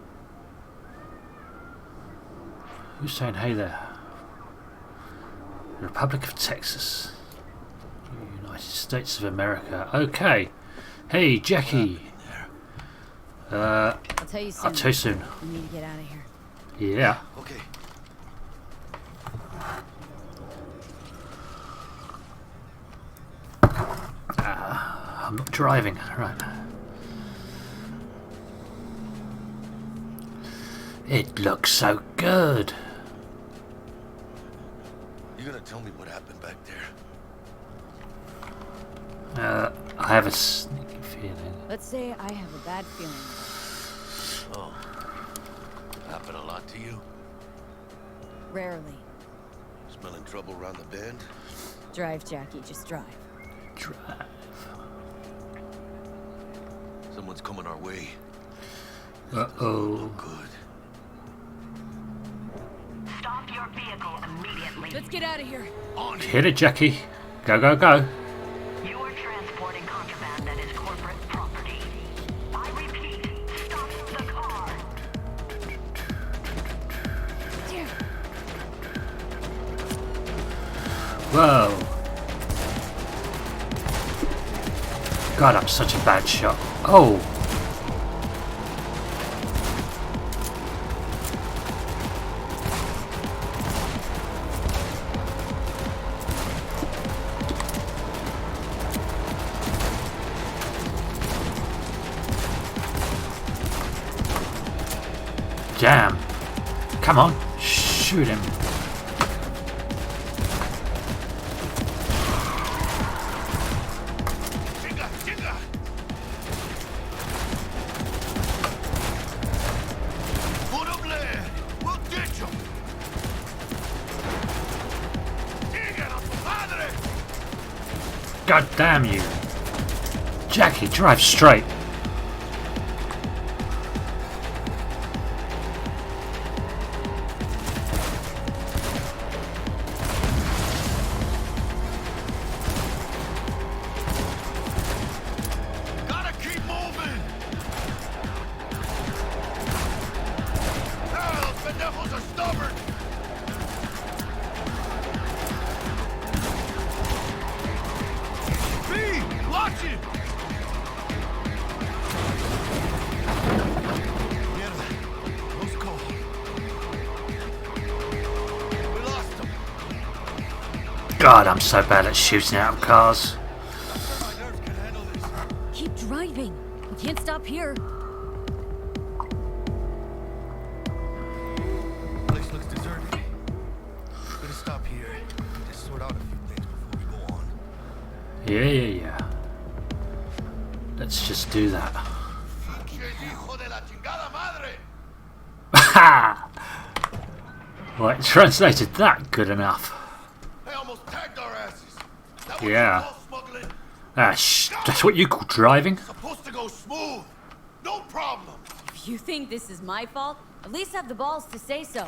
Who's saying hey there? The Republic of Texas. United States of America. Okay. Hey, Jackie. I'll tell you soon. I'll tell you soon. We need to get out of here. Yeah. Okay. I'm not driving. Right. It looks so good. You gonna tell me what happened back there? I have a sneaky feeling. Let's say I have a bad feeling. Oh. Happened a lot to you? Rarely. Smelling trouble around the bend? Drive, Jackie, just drive. Drive. Someone's coming our way. Uh-oh. Good. Stop your vehicle immediately. Let's get out of here. Hit it, Jackie. Go, go, go. You are transporting contraband that is corporate property. I repeat, stop the car. Damn. Whoa. God, I'm such a bad shot. Oh. Damn. Come on. Shoot him. God damn you. Jackie, drive straight. Gotta keep moving! Ah, those pendejos are stubborn! Watch it! Mierda. Close call. We lost him. God, I'm so bad at shooting out of cars. My nerves can handle this. Keep driving. We can't stop here. Place looks deserted. Gonna stop here. Just sort out a few things before we go on. Yeah. Let's just do that. Ha! Right, translated that good enough. They almost tagged our asses. Yeah. That's what you call driving? Supposed to go smooth. No problem. If you think this is my fault, at least have the balls to say so.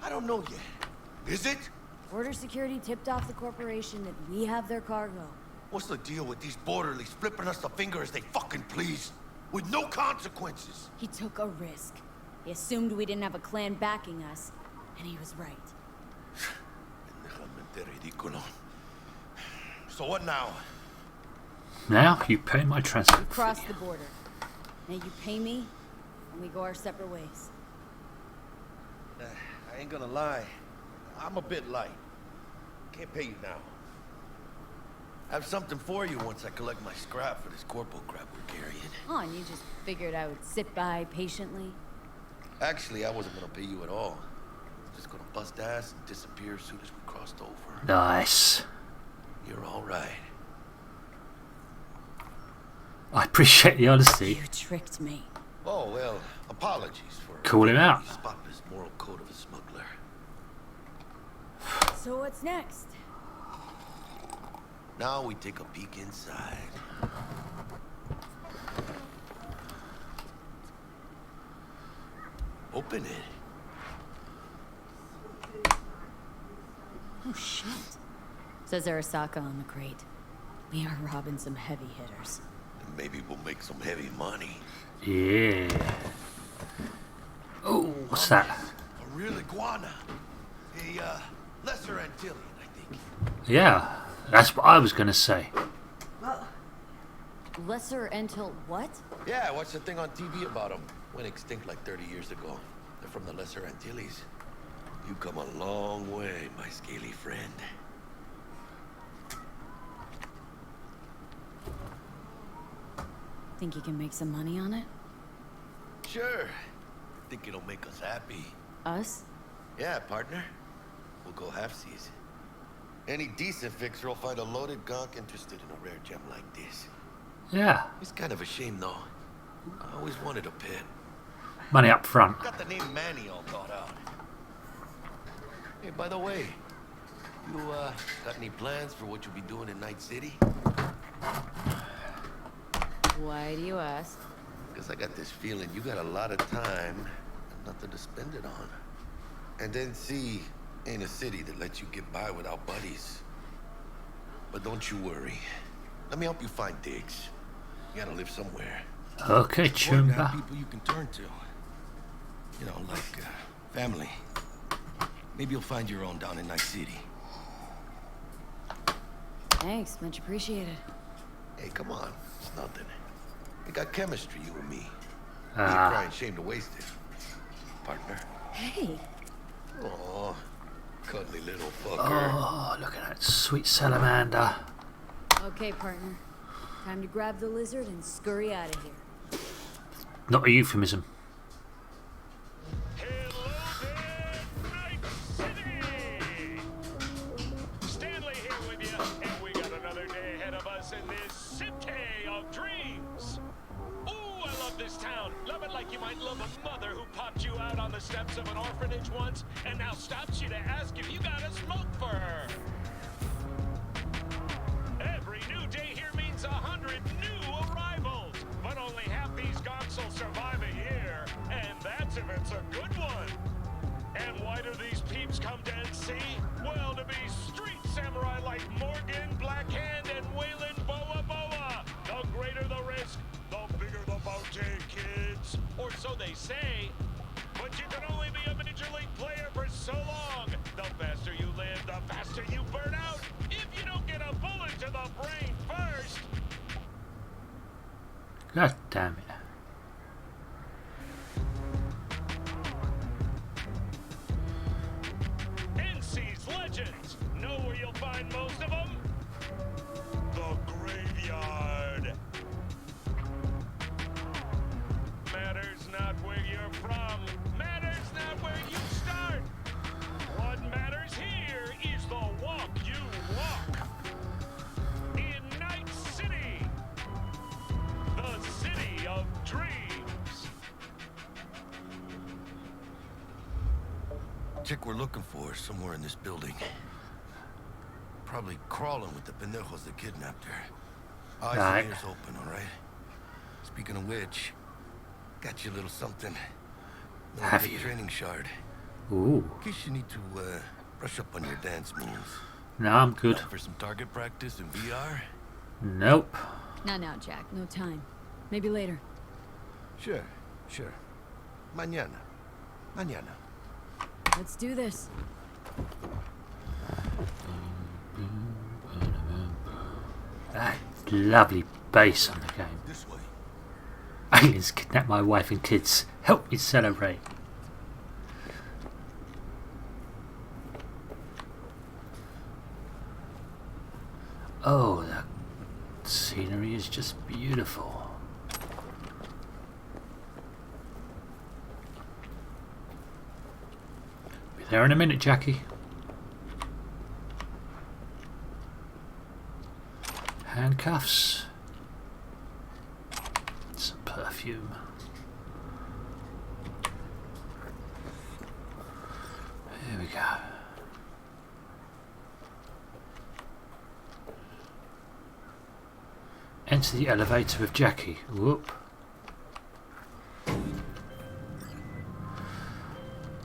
I don't know yet. Is it? Border security tipped off the corporation that we have their cargo. What's the deal with these borderlies flipping us the finger as they fucking please? With no consequences. He took a risk. He assumed we didn't have a clan backing us, and he was right. So what now? Now you pay my transport We crossed the border. Now you pay me, and we go our separate ways. I ain't gonna lie. I'm a bit light. Can't pay you now. I have something for you once I collect my scrap for this corporal crap we're carrying. Oh, and you just figured I would sit by patiently? Actually, I wasn't gonna pay you at all. Just gonna bust ass and disappear as soon as we crossed over. Nice. You're all right. I appreciate the honesty. You tricked me. Oh, well, apologies for Call him out. the spotless moral code of a smuggler. So what's next? Now we take a peek inside. Open it. Oh shit. Says Arasaka on the crate. We are robbing some heavy hitters. And maybe we'll make some heavy money. Yeah. Oh, what's that? A real iguana. A lesser Antillean, I think. Yeah, that's what I was gonna say. Lesser Antil what? Yeah, I watched a thing on TV about them. Went extinct like 30 years ago. They're from the Lesser Antilles. You come a long way, my scaly friend. Think you can make some money on it? Sure. Think it'll make us happy. Us? Yeah, partner. We'll go halfsies. Any decent fixer will find a loaded gonk interested in a rare gem like this. Yeah. It's kind of a shame, though. I always wanted a pet. Money up front. Got the name Manny all thought out. Hey, by the way, you got any plans for what you'll be doing in Night City? Why do you ask? Because I got this feeling you got a lot of time and nothing to spend it on. And then see, ain't a city that lets you get by without buddies. But don't you worry. Let me help you find digs. You gotta live somewhere. Okay, Important to have Chumba. people you can turn to. You know, like family. Maybe you'll find your own down in Night City. Thanks, much appreciated. Hey, come on. It's nothing. We got chemistry, you and me. Be a Ah. crying shame to waste it. Partner. Hey. Aw, cuddly little fucker. Oh, look at that sweet salamander. Okay, partner. Time to grab the lizard and scurry out of here. Not a euphemism. Stanley here with you, and we got another day ahead of us in this city of dreams. Ooh, I love this town. Love it like you might love a mother who popped you out on the steps of an orphanage once and now stops you to ask if you got a smoke for her. Every new day here means 100 new arrivals, but only half these gonks will survive a year, and that's if it's a good one. And why do these peeps come to NC? Well, to be street samurai like Morgan, Blackhand, and Waylon Boa Boa. The greater the risk, the bigger the bounty, kids. Or so they say. But you can only be a major league player for so long. The faster you live, the faster you burn out. If you don't get a bullet to the brain first. God damn it. NC's legends. Know where you'll find most of them? The graveyard. Matters not where you're from. Matters not where you start. What matters here is the walk you walk. In Night City. The city of dreams. Chick we're looking for is somewhere in this building. Probably crawling with the pendejos that kidnapped her. Eyes Right. and ears open, all right? Speaking of which, got you a little something. Little Have big you? training shard. Ooh. In case you need to brush up on your dance moves. No, I'm good. Down for some target practice in VR? Nope. Not now, Jack. No time. Maybe later. Sure. Mañana. Let's do this. That lovely bass on the game. This way. Aliens kidnap my wife and kids. Help me celebrate. Oh, the scenery is just beautiful. Be there in a minute, Jackie. Handcuffs. Some perfume. Here we go. Enter the elevator with Jackie. Whoop.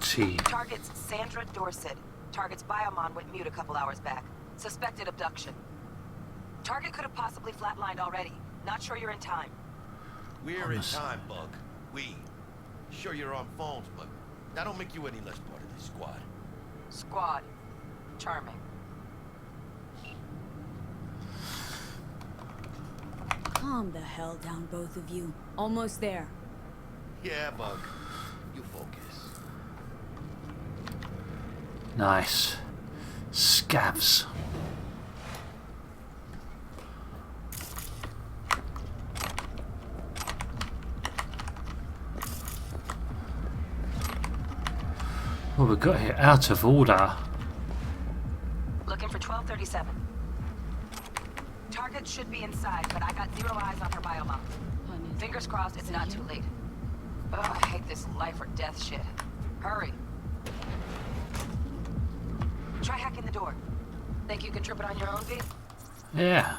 T. Target's Sandra Dorset. Target's biomon went mute a couple hours back. Suspected abduction. Target could have possibly flatlined already. Not sure you're in time. We're in time, Bug. We. Sure you're on phones, but that don't make you any less part of this squad. Squad. Charming. Calm the hell down, both of you. Almost there. Yeah, Bug. You focus. Nice. Scavs. What we got here? Out of order. Looking for 1237. Target should be inside, but I got 0 eyes on her biomon. Fingers crossed it's not too late. Ugh, I hate this life or death shit. Hurry. Try hacking the door. Think you can trip it on your own, V? Yeah.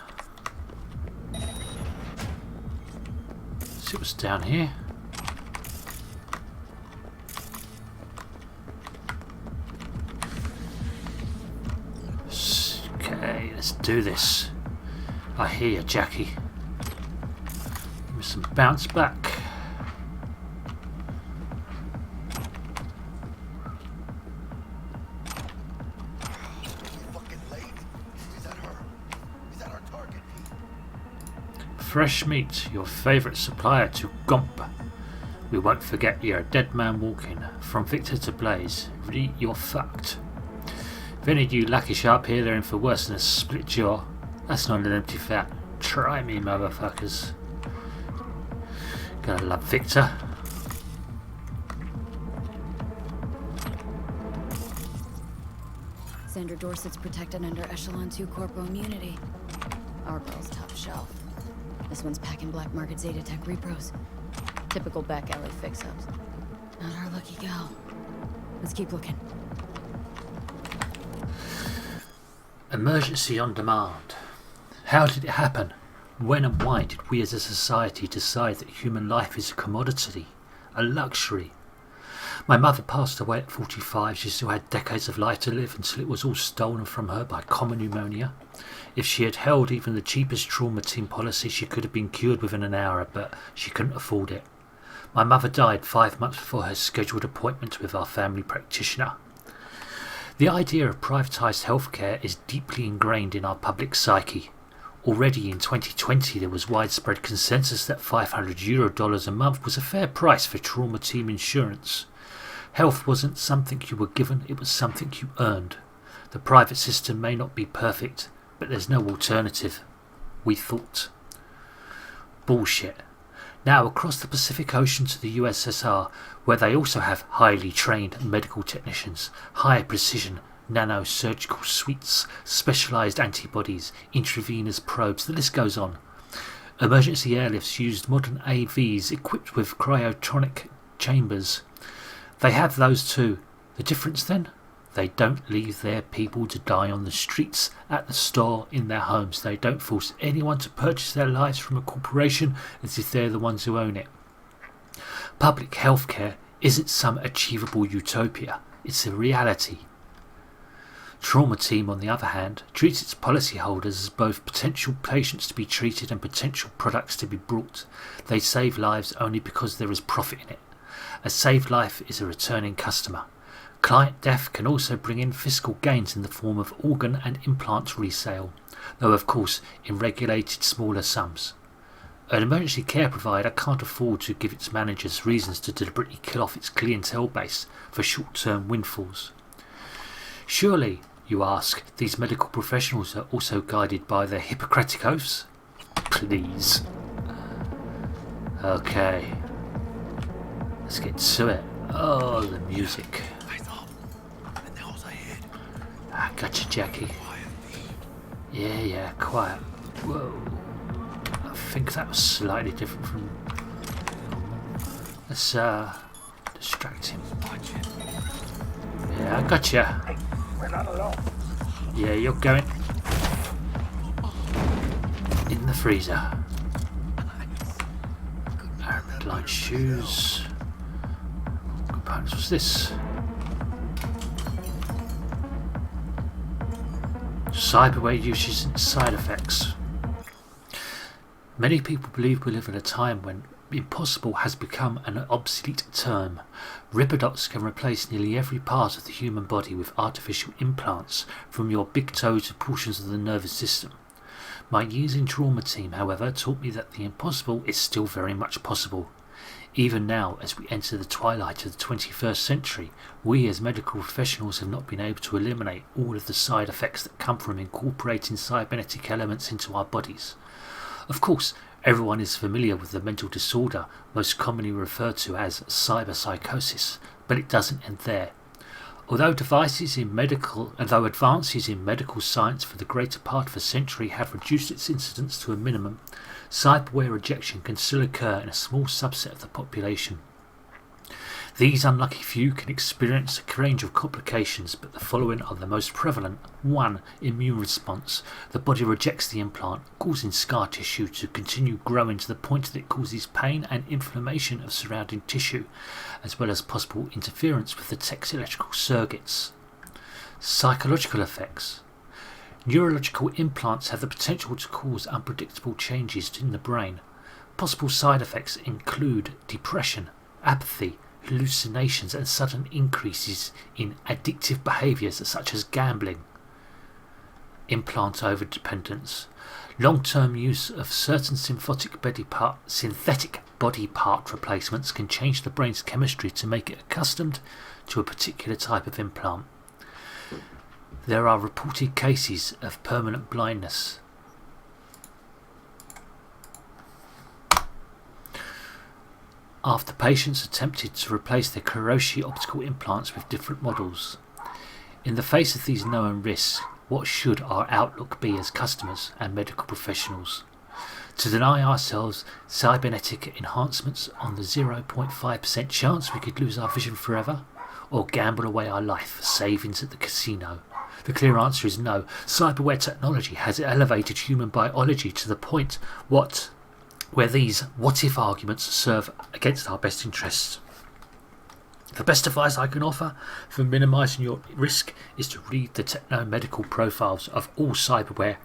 See what's down here. Okay, let's do this. I hear you, Jackie. Give me some bounce back. Fresh meat, your favourite supplier to Gomp. We won't forget you're a dead man walking. From Victor to Blaze, you're fucked. If any of you lucky sharp here, they're in for worse than a split jaw. That's not an empty fat. Try me, motherfuckers. Gotta love Victor. Sandra Dorset's protected under Echelon 2 Corpo immunity. Our girl's top shelf. This one's packing black market Zeta Tech repros. Typical back alley fix-ups. Not our lucky gal. Let's keep looking. Emergency on demand. How did it happen? When and why did we as a society decide that human life is a commodity, a luxury? My mother passed away at 45. She still had decades of life to live until it was all stolen from her by common pneumonia. If she had held even the cheapest trauma team policy, she could have been cured within an hour, but she couldn't afford it. My mother died 5 months before her scheduled appointment with our family practitioner. The idea of privatised healthcare is deeply ingrained in our public psyche. Already in 2020 there was widespread consensus that $500 a month was a fair price for trauma team insurance. Health wasn't something you were given, it was something you earned. The private system may not be perfect, but there's no alternative, we thought. Bullshit. Now across the Pacific Ocean to the USSR, where they also have highly trained medical technicians, high precision nanosurgical suites, specialised antibodies, intravenous probes, the list goes on. Emergency airlifts used modern AVs equipped with cryotonic chambers. They have those too. The difference then? They don't leave their people to die on the streets, at the store, in their homes. They don't force anyone to purchase their lives from a corporation as if they're the ones who own it. Public healthcare isn't some achievable utopia. It's a reality. Trauma Team, on the other hand, treats its policyholders as both potential patients to be treated and potential products to be brought. They save lives only because there is profit in it. A saved life is a returning customer. Client death can also bring in fiscal gains in the form of organ and implant resale, though of course in regulated smaller sums. An emergency care provider can't afford to give its managers reasons to deliberately kill off its clientele base for short-term windfalls. Surely, you ask, these medical professionals are also guided by their Hippocratic oaths? Please. Okay. Let's get to it. Oh, the music. I gotcha, Jackie. Yeah, quiet. Whoa. I think that was slightly different from... Let's, distract him. Yeah, I gotcha. We're not alone. Yeah, you're going... in the freezer. Light shoes. What components was this? Cyberware uses and side effects. Many people believe we live in a time when impossible has become an obsolete term. Ribodots can replace nearly every part of the human body with artificial implants, from your big toe to portions of the nervous system. My years in trauma team, however, taught me that the impossible is still very much possible. Even now, as we enter the twilight of the 21st century, we as medical professionals have not been able to eliminate all of the side effects that come from incorporating cybernetic elements into our bodies. Of course, everyone is familiar with the mental disorder most commonly referred to as cyberpsychosis, but it doesn't end there. Although advances in medical science for the greater part of a century have reduced its incidence to a minimum, cyberware rejection can still occur in a small subset of the population. These unlucky few can experience a range of complications, but the following are the most prevalent. 1. Immune response. The body rejects the implant, causing scar tissue to continue growing to the point that it causes pain and inflammation of surrounding tissue, as well as possible interference with the text electrical circuits. Psychological effects. Neurological implants have the potential to cause unpredictable changes in the brain. Possible side effects include depression, apathy, hallucinations, and sudden increases in addictive behaviours such as gambling. Implant overdependence. Long-term use of certain synthetic body part replacements can change the brain's chemistry to make it accustomed to a particular type of implant. There are reported cases of permanent blindness. After patients attempted to replace their Kuroshi optical implants with different models. In the face of these known risks, what should our outlook be as customers and medical professionals? To deny ourselves cybernetic enhancements on the 0.5% chance we could lose our vision forever? Or gamble away our life for savings at the casino? The clear answer is no. Cyberware technology has elevated human biology to the point where these what-if arguments serve against our best interests. The best advice I can offer for minimising your risk is to read the techno-medical profiles of all cyberware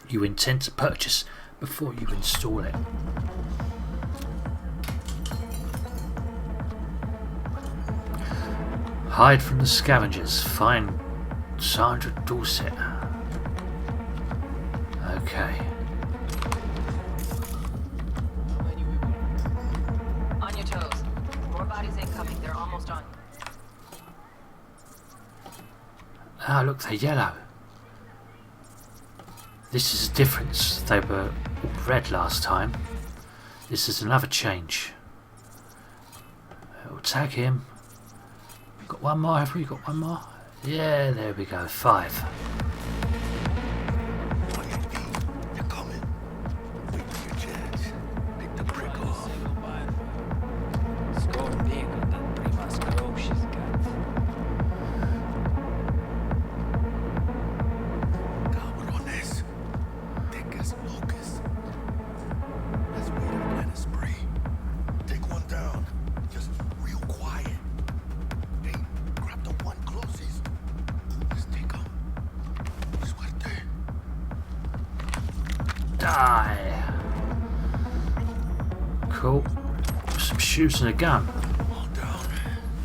you intend to purchase before you install it. Hide from the scavengers. Find Sandra Dorset. Okay. On your toes. More bodies incoming. They're almost on. Ah, look, they're yellow. This is a difference. They were red last time. This is another change. We'll tag him. Got one more, have we? Got one more? Yeah, there we go. 5. They're coming. Wait for your chance. Pick the prick off. Cabrones. Thick as locusts. Let's wait a minute, spray. Take one down. Just real quiet. Hey, grab the one closest. Just take him. Suerte. Die. Cool. Some shoes and a gun. All down.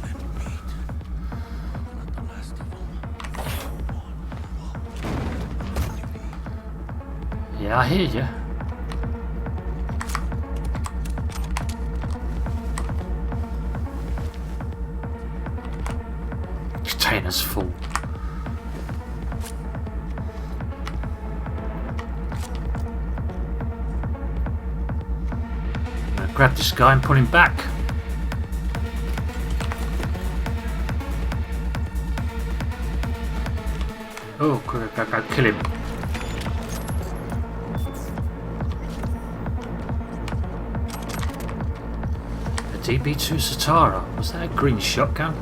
Let me meet. Not the last of them. Yeah, I hear you. Container's full. I'm gonna grab this guy and pull him back. Oh, go kill him. A DB2 Satara. Was that a green shotgun?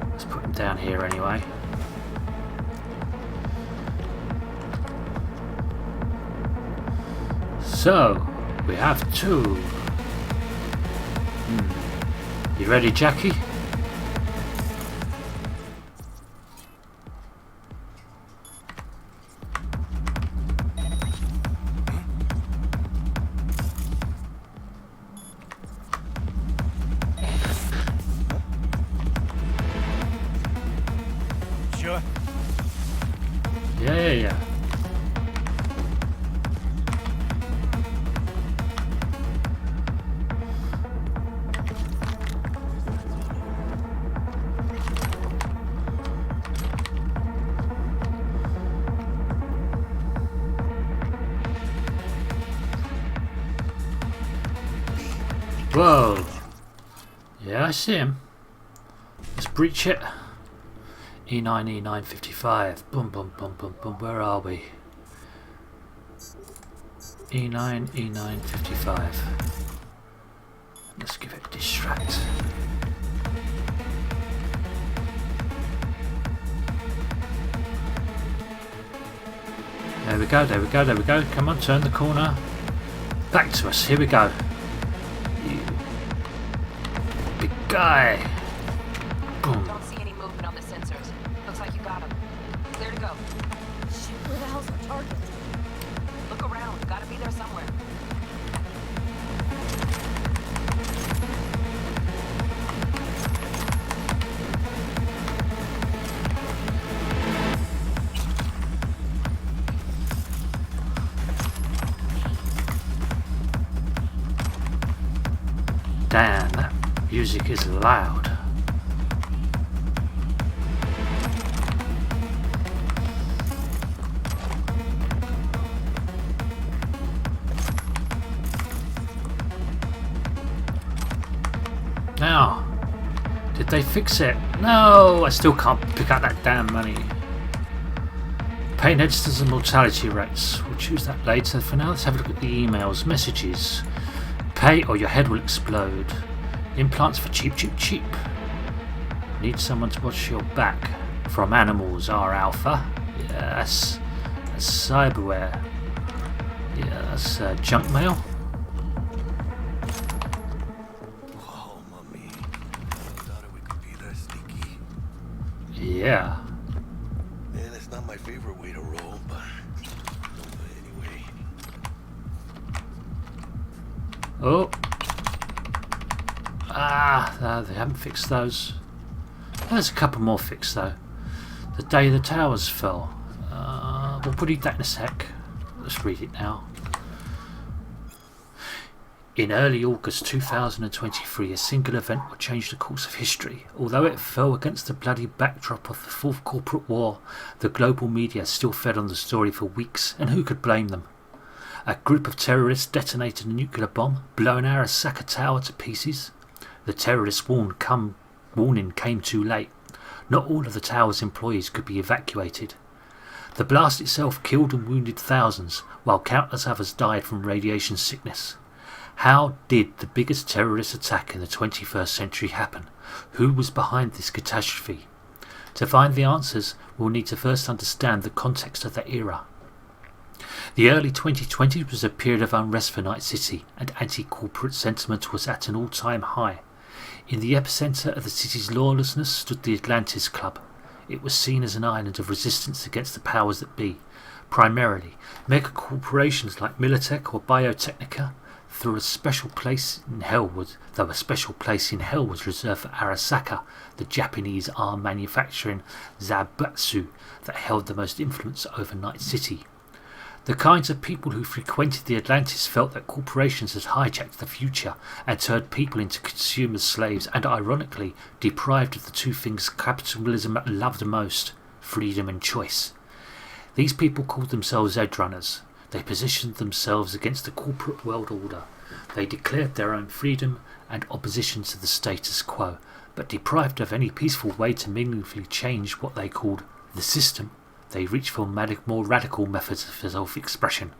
Let's put him down here anyway. So, we have 2 You ready, Jackie? Sure. Yeah. Whoa. Yeah, I see him. Let's breach it. E9, E955. Boom, boom, boom, boom, boom. Where are we? E9, E955. Let's give it a distract. There we go, there we go, there we go. Come on, turn the corner. Back to us, here we go. You big guy. Boom. Don't see any movement on the sensors. Looks like you got him. Clear to go. Shit, where the hell's our target? Look around. Gotta be there somewhere. Damn, that music is loud. Now, did they fix it? No, I still can't pick out that damn money. Pain editors and mortality rates. We'll choose that later. For now, let's have a look at the emails, messages. Pay or your head will explode. Implants for cheap, cheap, cheap. Need someone to watch your back. From animals, R Alpha. Yes. That's cyberware. Yeah, that's junk mail. Oh, mommy. I thought we could be that sneaky. Yeah. Man, it's not my favorite way to roll, but anyway. Oh. No, they haven't fixed those. There's a couple more fixed though. The day the towers fell. We'll read that in a sec. Let's read it now. In early August 2023, a single event will change the course of history. Although it fell against the bloody backdrop of the Fourth Corporate War, the global media still fed on the story for weeks, and who could blame them? A group of terrorists detonated a nuclear bomb, blowing Arasaka Tower to pieces. The terrorists' warning came too late. Not all of the tower's employees could be evacuated. The blast itself killed and wounded thousands, while countless others died from radiation sickness. How did the biggest terrorist attack in the 21st century happen? Who was behind this catastrophe? To find the answers, we'll need to first understand the context of that era. The early 2020s was a period of unrest for Night City, and anti-corporate sentiment was at an all-time high. In the epicenter of the city's lawlessness stood the Atlantis Club. It was seen as an island of resistance against the powers that be. Primarily, mega corporations like Militech or Biotechnica, though a special place in hell was reserved for Arasaka, the Japanese arm manufacturing Zaibatsu that held the most influence over Night City. The kinds of people who frequented the Atlantis felt that corporations had hijacked the future and turned people into consumer slaves and, ironically, deprived of the two things capitalism loved most, freedom and choice. These people called themselves Edgerunners. They positioned themselves against the corporate world order. They declared their own freedom and opposition to the status quo, but deprived of any peaceful way to meaningfully change what they called the system. They reached for more radical methods of self-expression,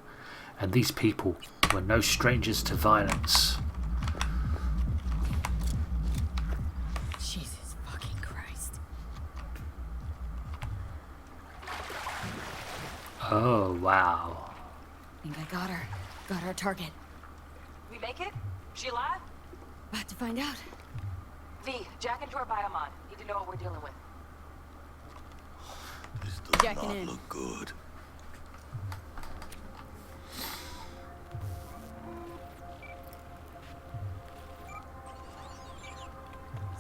and these people were no strangers to violence. Jesus fucking Christ. Oh, wow. I think I got her. Got our target. We make it? She alive? About to find out. V, jack into our biomon. Need to know what we're dealing with. This does Jacking not in. look good.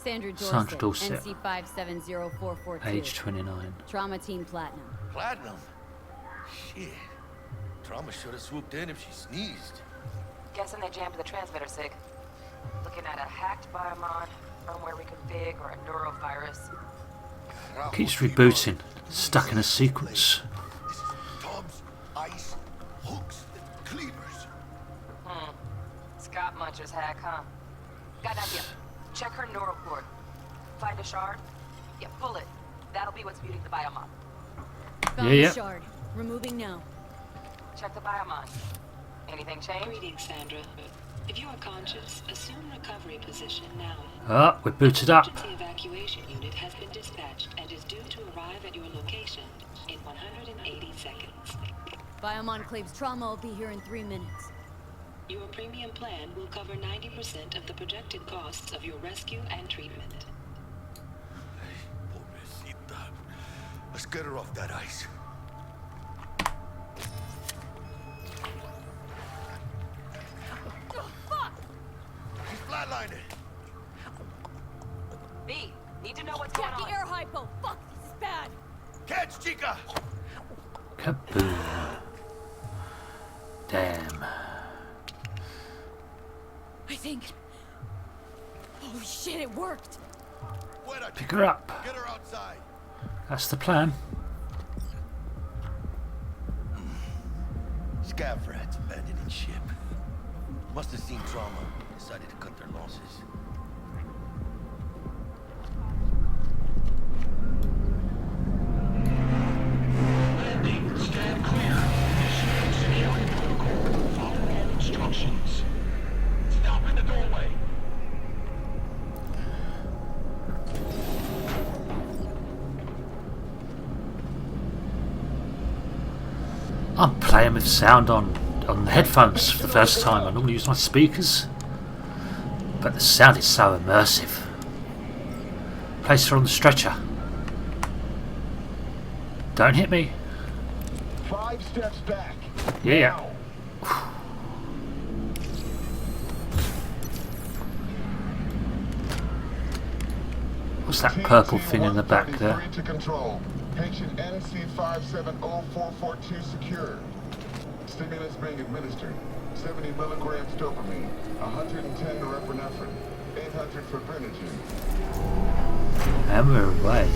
Sandra Sandra Dorset, Dorset. NC570442. Age 29. Trauma Team Platinum. Platinum? Shit. Trauma should have swooped in if she sneezed. Guessing they jammed the transmitter, Sig. Looking at a hacked biomon, firmware reconfig, or a neurovirus. Keeps rebooting. Stuck in a sequence. This is tubs, ice, hooks, and cleavers. Scott Muncher's hack, huh? Got an idea. Check her neural cord. Find a shard? Yeah, pull it. That'll be what's muting the biomon. Found Yeah. the shard. Removing now. Check the biomon. Anything change? Greetings, Sandra. If you are conscious, assume recovery position now. Ah, we're booted up. Emergency evacuation unit has been dispatched and is due to arrive at your location in 180 seconds. Biomon claims trauma will be here in 3 minutes. Your premium plan will cover 90% of the projected costs of your rescue and treatment. Pobrecita. Let's get her off that ice. She's flatlining. B, need to know what's going Jackie on. air hypo. Fuck, this is bad. Catch, chica! Kaboom. Damn. I think... Oh shit, it worked. Pick her up. Get her outside. That's the plan. Scav rats abandoning ship. Must have seen trauma. Decided to cut their losses. Landing. Stand clear. Initiate security protocol. Follow all instructions. Stop in the doorway. I'm playing with sound on the headphones for the first time. I normally use my speakers, but the sound is so immersive. Place her on the stretcher. Don't hit me. 5 steps back. Yeah. What's that purple thing in the back there? To control. Patient NC570442 secured. Stimulants being administered. 70 milligrams dopamine, 110 norepinephrine, 800 fibrinogen. And we're away.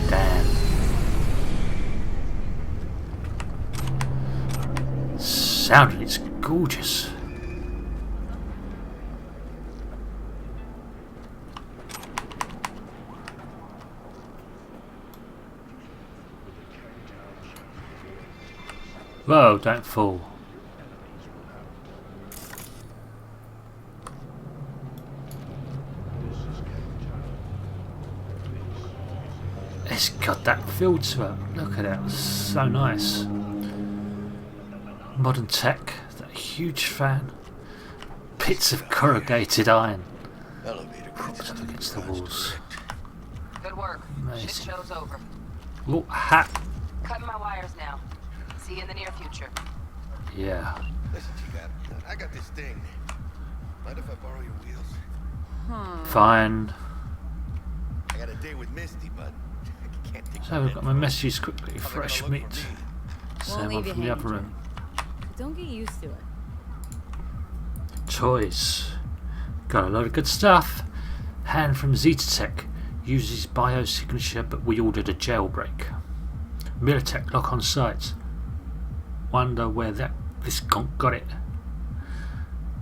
Damn. Sounding, it's gorgeous. Whoa, don't fall. It's got that feel to it. Look at it, so nice. Modern tech, that huge fan. Bits of corrugated iron. Elevator Propped up against the walls. Good work. Amazing. Shit show's over. Oh, hat. Cutting my wires now. See you in the near future. Yeah. Listen, chica, I got this thing. Mind if I borrow your wheels? Fine. I got a date with Misty, but I can't take So we've got my messages quickly. Fresh meat. Won't Same one leave you from the hanging, other room. Don't get used to it. Toys. Got a load of good stuff. Hand from Zetatech. Uses biosignature, but we ordered a jailbreak. Militech lock on sight. Wonder where this gonk got it.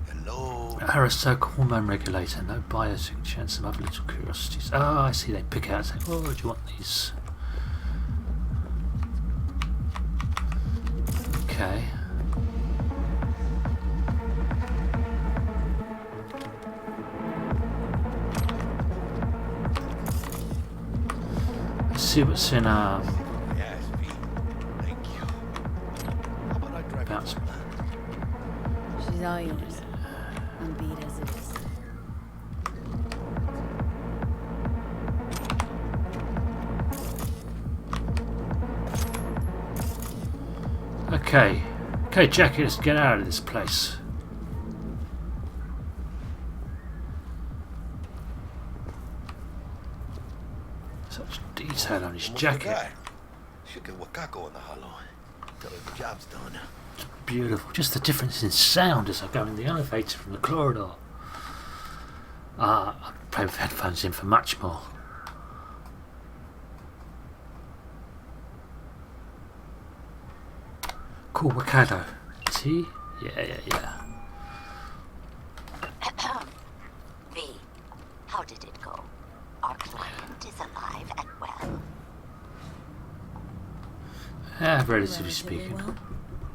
Hello. Aerosol hormone regulator, no biosignature, and some other little curiosities. Oh, I see. They pick out and say, "Oh, do you want these?" Okay. Let's see what's in our Yes, Pete. Thank you. How about I drive bounce. She's all yours. Unbeat as it is. Okay. Okay, Jackie, let's get out of this place. Such detail on his jacket. Should get Wakako in the hollow. Tell her the job's done. It's beautiful. Just the difference in sound as I go in the elevator from the corridor. I play with headphones in for much more. Cool, Wakado. Tea? Yeah. V, how did it go? Our client is alive and well. Relatively speaking. Well.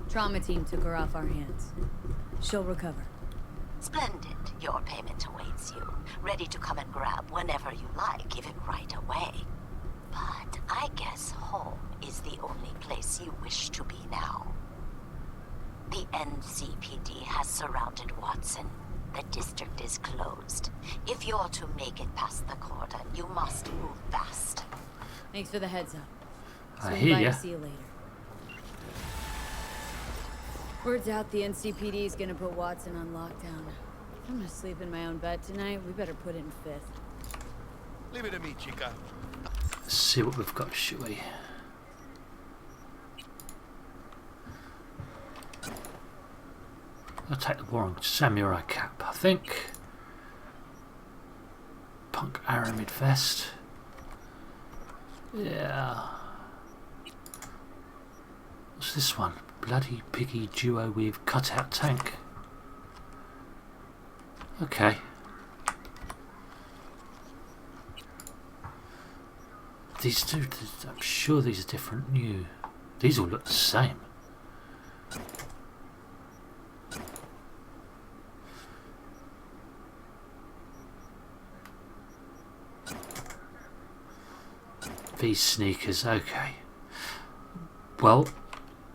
Trauma team took her off our hands. She'll recover. Splendid. Your payment awaits you. Ready to come and grab whenever you like, even right away. But I guess home is the only place you wish to be now. The NCPD has surrounded Watson. The district is closed. If you're to make it past the cordon, you must move fast. Thanks for the heads up. I hear ya. See you later. Word's out the NCPD is gonna put Watson on lockdown. I'm gonna sleep in my own bed tonight. We better put it in fifth. Leave it to me, chica. Let's see what we've got, shall we? I'll take the Warren Samurai cap, I think. Punk Aramid vest. Yeah. What's this one? Bloody piggy duo with cutout tank. Okay. These two, I'm sure these are different. New. These all look the same. These sneakers, okay. Well,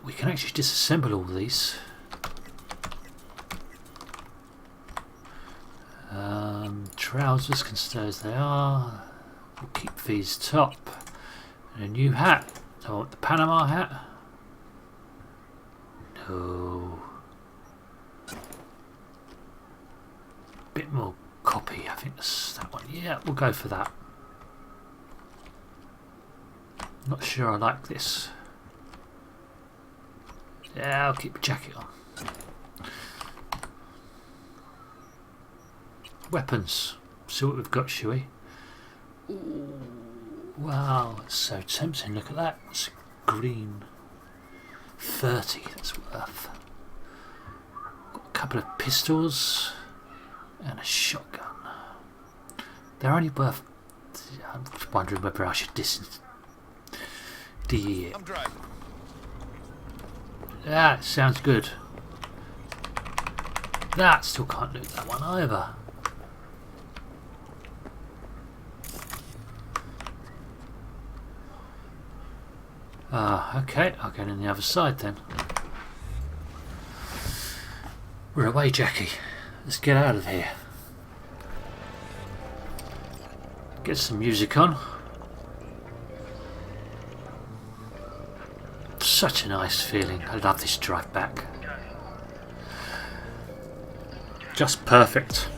we can actually disassemble all these. Trousers can stay as they are. We'll keep these top. And a new hat. Do I want the Panama hat? No. Bit more copy, I think that's that one. Yeah, we'll go for that. Not sure I like this. Yeah, I'll keep the jacket on. Weapons. See what we've got, shall we? Ooh, wow, it's so tempting. Look at that. It's green. 30, that's worth. Got a couple of pistols and a shotgun. They're only worth. I'm just wondering whether I should distance. I'm driving. That sounds good. That still can't loot that one either. Okay, I'll get on the other side then. We're away, Jackie. Let's get out of here. Get some music on. Such a nice feeling. I love this drive back. Just perfect.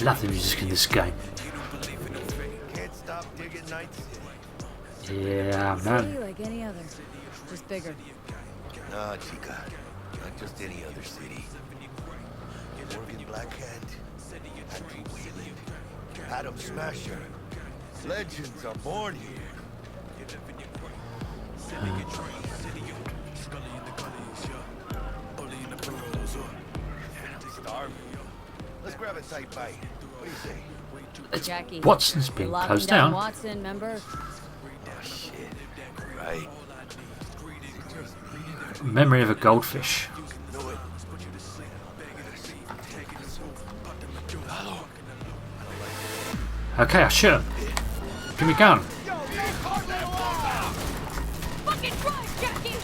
Love the music in this game. Yeah, man. Like any other, just bigger. Nah, chica, not just any other city. Morgan Blackhand, Andrew Wayland, Adam Smasher. Legends are born here. Starving. Let's grab a tight bite. What do you say? Jackie, Watson's been closed down. Watson, remember? Oh shit. Right. Memory of a goldfish. Okay, I shoot him. Give me a gun. Fucking drive, Jackie!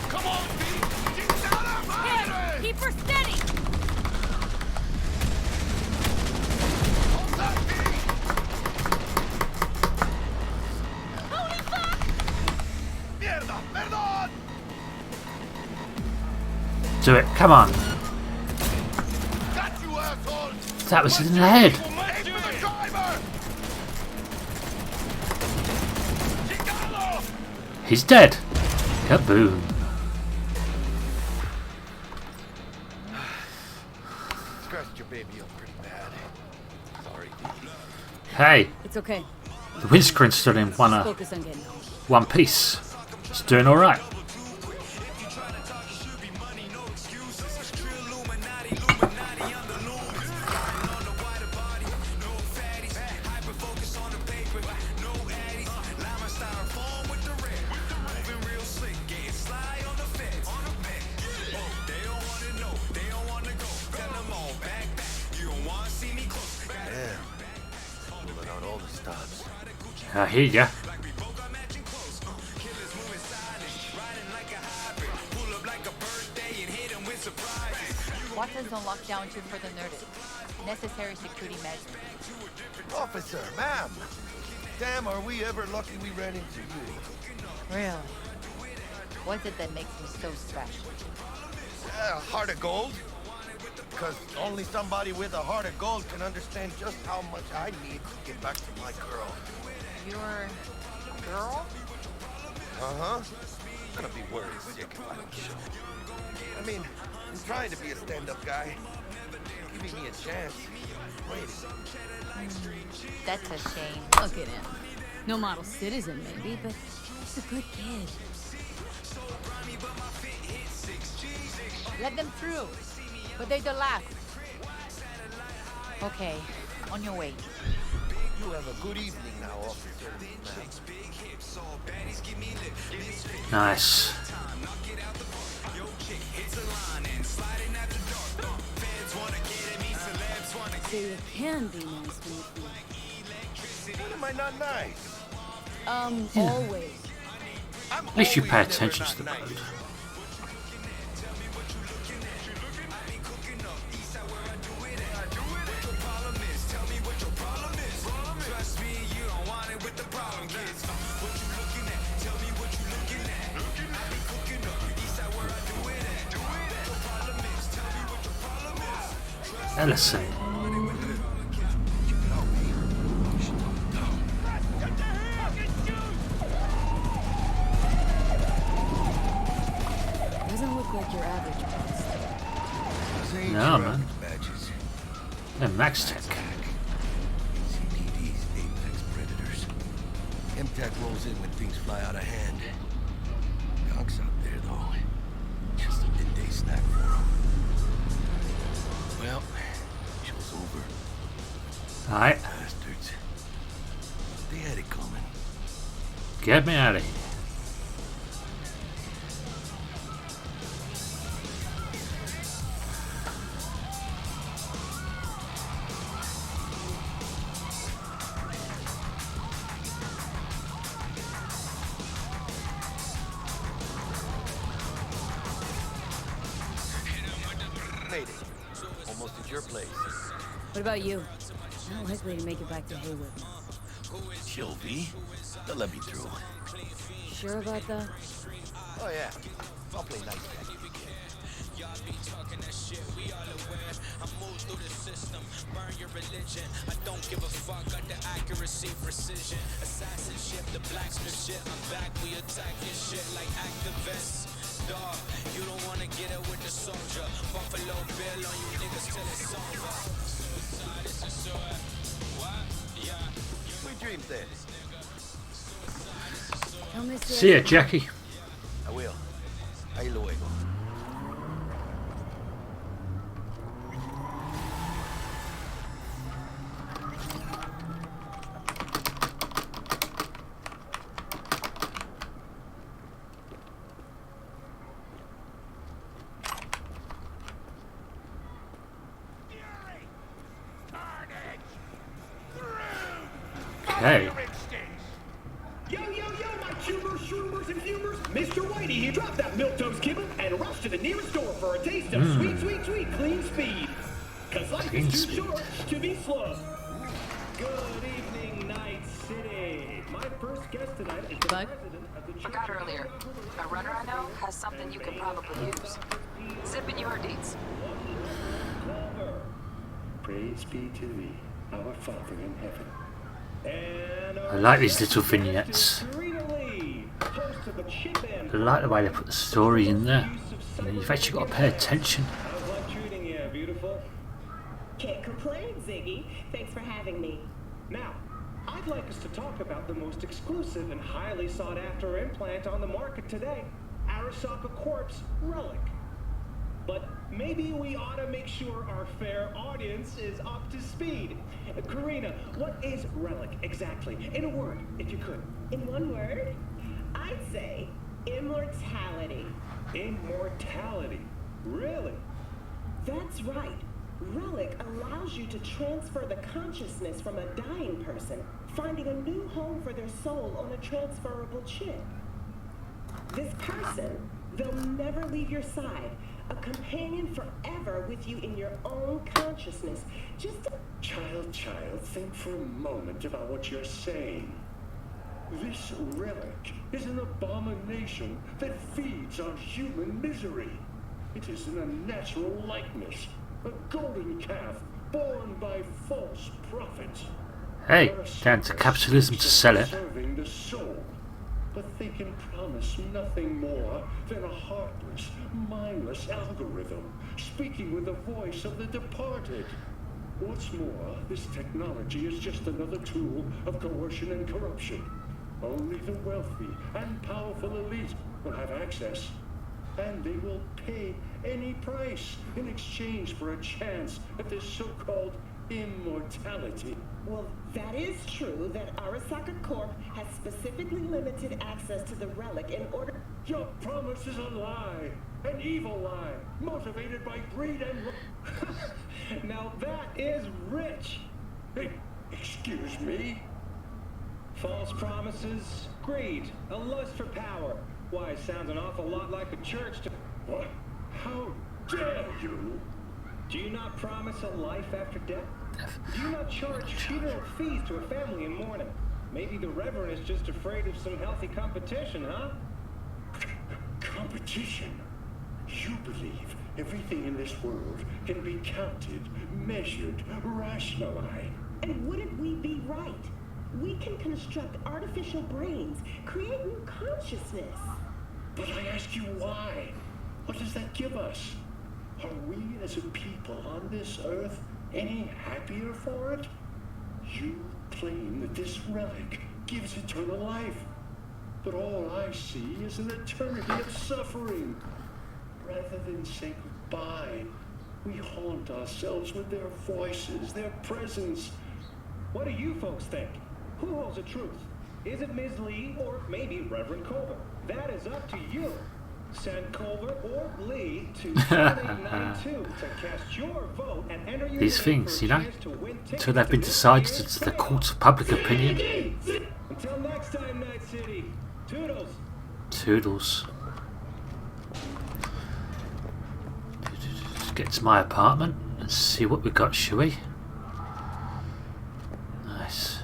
Come on, B! Get down on my Keep her steady! Do it. Come on. That was in the head. He's dead. Kaboom. Scratched your baby up pretty bad. Sorry, Dee. Hey. It's okay. The windscreen's still in Focus on getting home. one piece. It's doing all right. I hear ya. Watson's on lockdown to further notice. Necessary security measures. Officer, ma'am. Damn, are we ever lucky we ran into you. Really? What's it that makes him so special? Heart of gold? Because only somebody with a heart of gold can understand just how much I need to get back to my girl. Your girl? Uh-huh. I'm gonna be worried sick if I don't show. I mean, I'm trying to be a stand-up guy. Giving me a chance. Wait. That's a shame. Look at him. No model citizen, maybe, but he's a good kid. Let them through. But they're the last. Okay, on your way. You have a good evening now, officer. Nice. So you can be nice when you feel. When am I not nice? Always. At least you pay attention to the road. Ellison. Doesn't look like your average boss. No, man. They're Max Tech. CPD's apex predators. M-Tech rolls in when things fly out of hand. Gonks out there, though. Just a midday snack for them. Well, show's over. Alright. Bastards. They had it coming. Get me out of here. Made it. Almost at your place. What about you? Not likely to make it back to Haywood. Chill, V. They'll let me through. Sure about that? Oh, yeah. I'll play nice. I don't give a fuck, got the accuracy, precision, assassinship, the blacksmith shit. I'm back, we attack your shit like activists. Dog, you don't wanna get it with the soldier. Buffalo Bill on you niggas till it's over. Suicide is a sword. What? Yeah. Sweet dreams then. See ya, Jackie. I will. Ahí luego. Okay. Yo, my tubers, shroomers, and fumers. Mr. Whitey here dropped that milquetoast kibble and rushed to the nearest store for a taste of sweet, clean speed. Cause life is too short to be slow. Good evening, Night City. My first guest tonight is the president of Forgot earlier. A runner I know has something you can probably use. Zipping your deeds. Praise be to thee, our Father in heaven. And I like these little vignettes. I like the way they put the story in there. And you've actually got to pay attention. How's life treating you, beautiful? Can't complain, Ziggy. Thanks for having me. Now, I'd like us to talk about the most exclusive and highly sought-after implant on the market today, Arasaka Corp's Relic. But maybe we ought to make sure our fair audience is up to speed. Karina, what is Relic exactly? In a word, if you could. In one word, I'd say immortality. Immortality? Really? That's right. Relic allows you to transfer the consciousness from a dying person, finding a new home for their soul on a transferable chip. This person, they'll never leave your side, a companion forever with you in your own consciousness. Just a... Child, think for a moment about what you're saying. This relic is an abomination that feeds on human misery. It is an unnatural likeness, a golden calf born by false prophets. Hey, down to capitalism to sell it. Serving the soul, but they can promise nothing more than a heartless, mindless algorithm, speaking with the voice of the departed. What's more, this technology is just another tool of coercion and corruption. Only the wealthy and powerful elite will have access, and they will pay any price in exchange for a chance at this so-called immortality. Well, that is true that Arasaka Corp has specifically limited access to the relic in order... Your promise is a lie, an evil lie, motivated by greed and... Now that is rich! Hey, excuse me? False promises, greed, a lust for power. Why, sounds an awful lot like a church to... What? How dare you? Do you not promise a life after death? Do you not charge funeral fees to a family in mourning? Maybe the Reverend is just afraid of some healthy competition, huh? Competition? You believe everything in this world can be counted, measured, rationalized. And wouldn't we be right? We can construct artificial brains, create new consciousness. But I ask you why? What does that give us? Are we as a people on this earth any happier for it? You claim that this relic gives eternal life. But all I see is an eternity of suffering. Rather than say goodbye, we haunt ourselves with their voices, their presence. What do you folks think? Who holds the truth? Is it Ms. Lee or maybe Reverend Culver? That is up to you. Send Culver or Lee to 7892 to cast your vote and enter your These things, you know, until they've been decided to the courts of public opinion. Until next time, Night City. Toodles. Toodles. Let's get to my apartment and see what we got, shall we? Nice.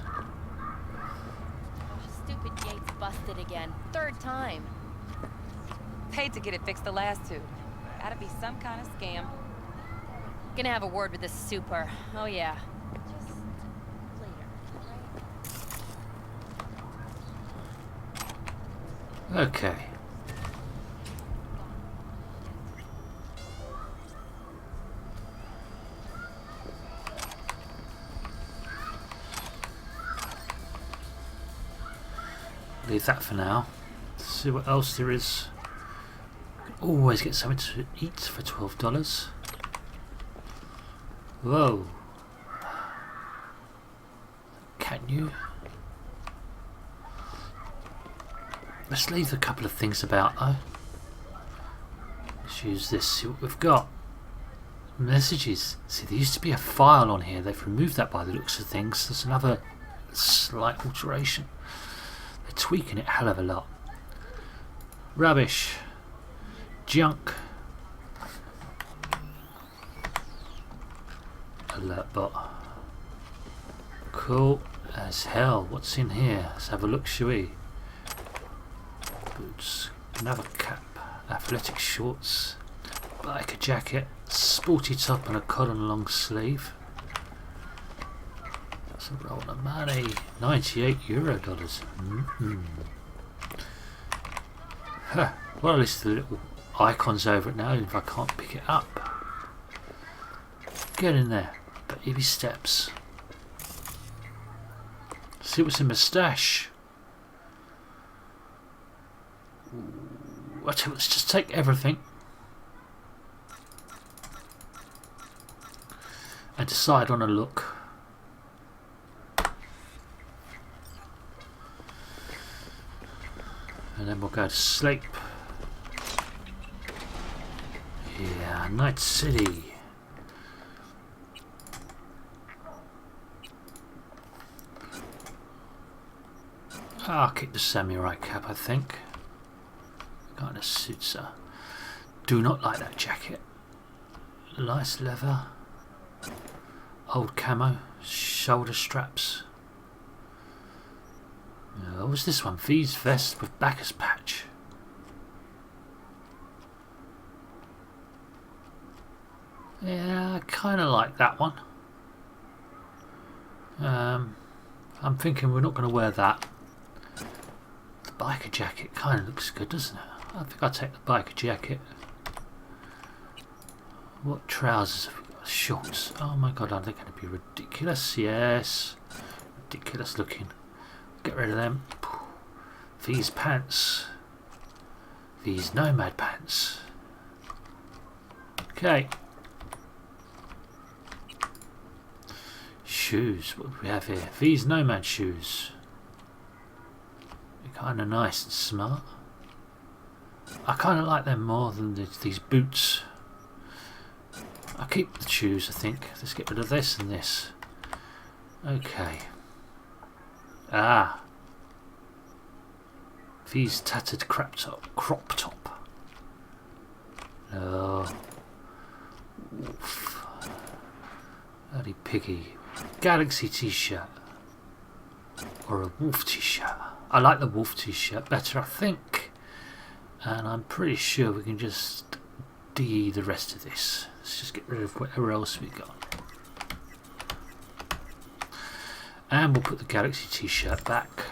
Stupid gate's busted again. Third time. Paid to get it fixed the last two. Gotta be some kind of scam. Gonna have a word with this super. Oh yeah. Okay. Leave that for now. Let's see what else there is. Always get something to eat for $12. Whoa. Can you? Let's leave a couple of things about though. Let's use this, see what we've got. Messages. See, there used to be a file on here. They've removed that by the looks of things. There's another slight alteration. They're tweaking it a hell of a lot. Rubbish. Junk. Alert bot. Cool as hell. What's in here? Let's have a look, shall we? boots, another cap, athletic shorts, biker jacket, sporty top and a cotton long sleeve. That's a roll of money. €98. Huh. Well, at least the little icon's over it now, if I can't pick it up. Get in there, baby steps. See what's in my stash. Ooh, I tell you, let's just take everything and decide on a look. And then we'll go to sleep. Yeah, Night City. I'll keep the samurai cap, I think. Kind of suits her. Do not like that jacket. Nice leather. Old camo. Shoulder straps. What was this one? V's vest with backers patch. Yeah, I kind of like that one. I'm thinking we're not going to wear that. The biker jacket kind of looks good, doesn't it? I think I'll take the biker jacket. What trousers have we got? Shorts. Oh my god, are they going to be ridiculous? Yes. Ridiculous looking. Get rid of them. These pants. These Nomad pants. Okay. Shoes. What do we have here? These Nomad shoes. They're kind of nice and smart. I kind of like them more than these boots. I'll keep the shoes, I think. Let's get rid of this and this. Okay. Ah. These tattered crop top. Oh. Wolf. Bloody piggy. Galaxy t-shirt. Or a wolf t-shirt. I like the wolf t-shirt better, I think. And I'm pretty sure we can just DE the rest of this. Let's just get rid of whatever else we got. And we'll put the Galaxy t-shirt back.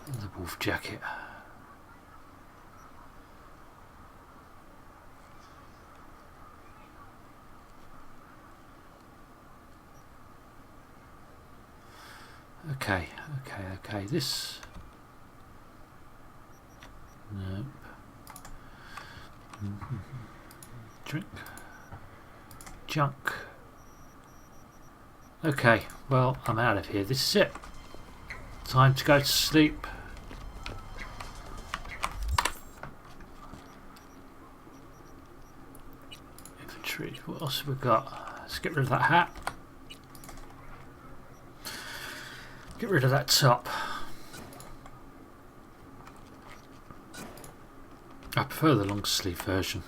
And the wolf jacket. Okay, this... Nope. Drink. Junk. Okay, well, I'm out of here. This is it. Time to go to sleep. Inventory. What else have we got? Let's get rid of that hat. Get rid of that top. I prefer the long sleeve version.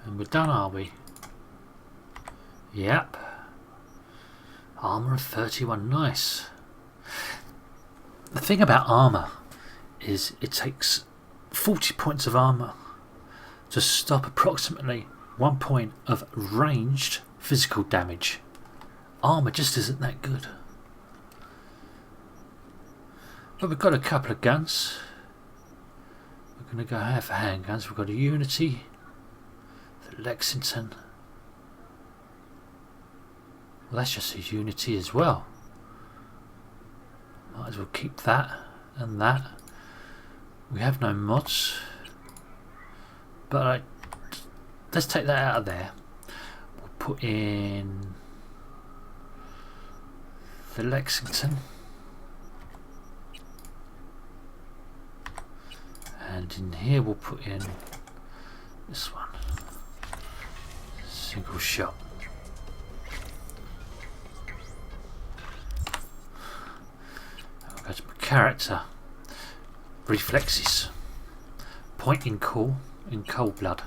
And we're done, are we? Yep. Armour of 31, nice. The thing about armour is it takes 40 points of armour to stop approximately 1 point of ranged physical damage. Armour just isn't that good. But we've got a couple of guns. We're going to go have for handguns. We've got a Unity, the Lexington. Well, that's just a Unity as well. Might as well keep that and that. We have no mods. But let's take that out of there. We'll put in the Lexington. And in here we'll put in this one. Single shot. As per character. Reflexes. Pointing cool in cold blood.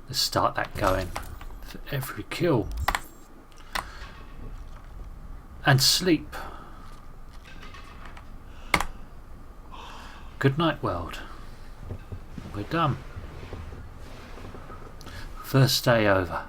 Let's start that going for every kill. And sleep. Good night, world. We're done. First day over.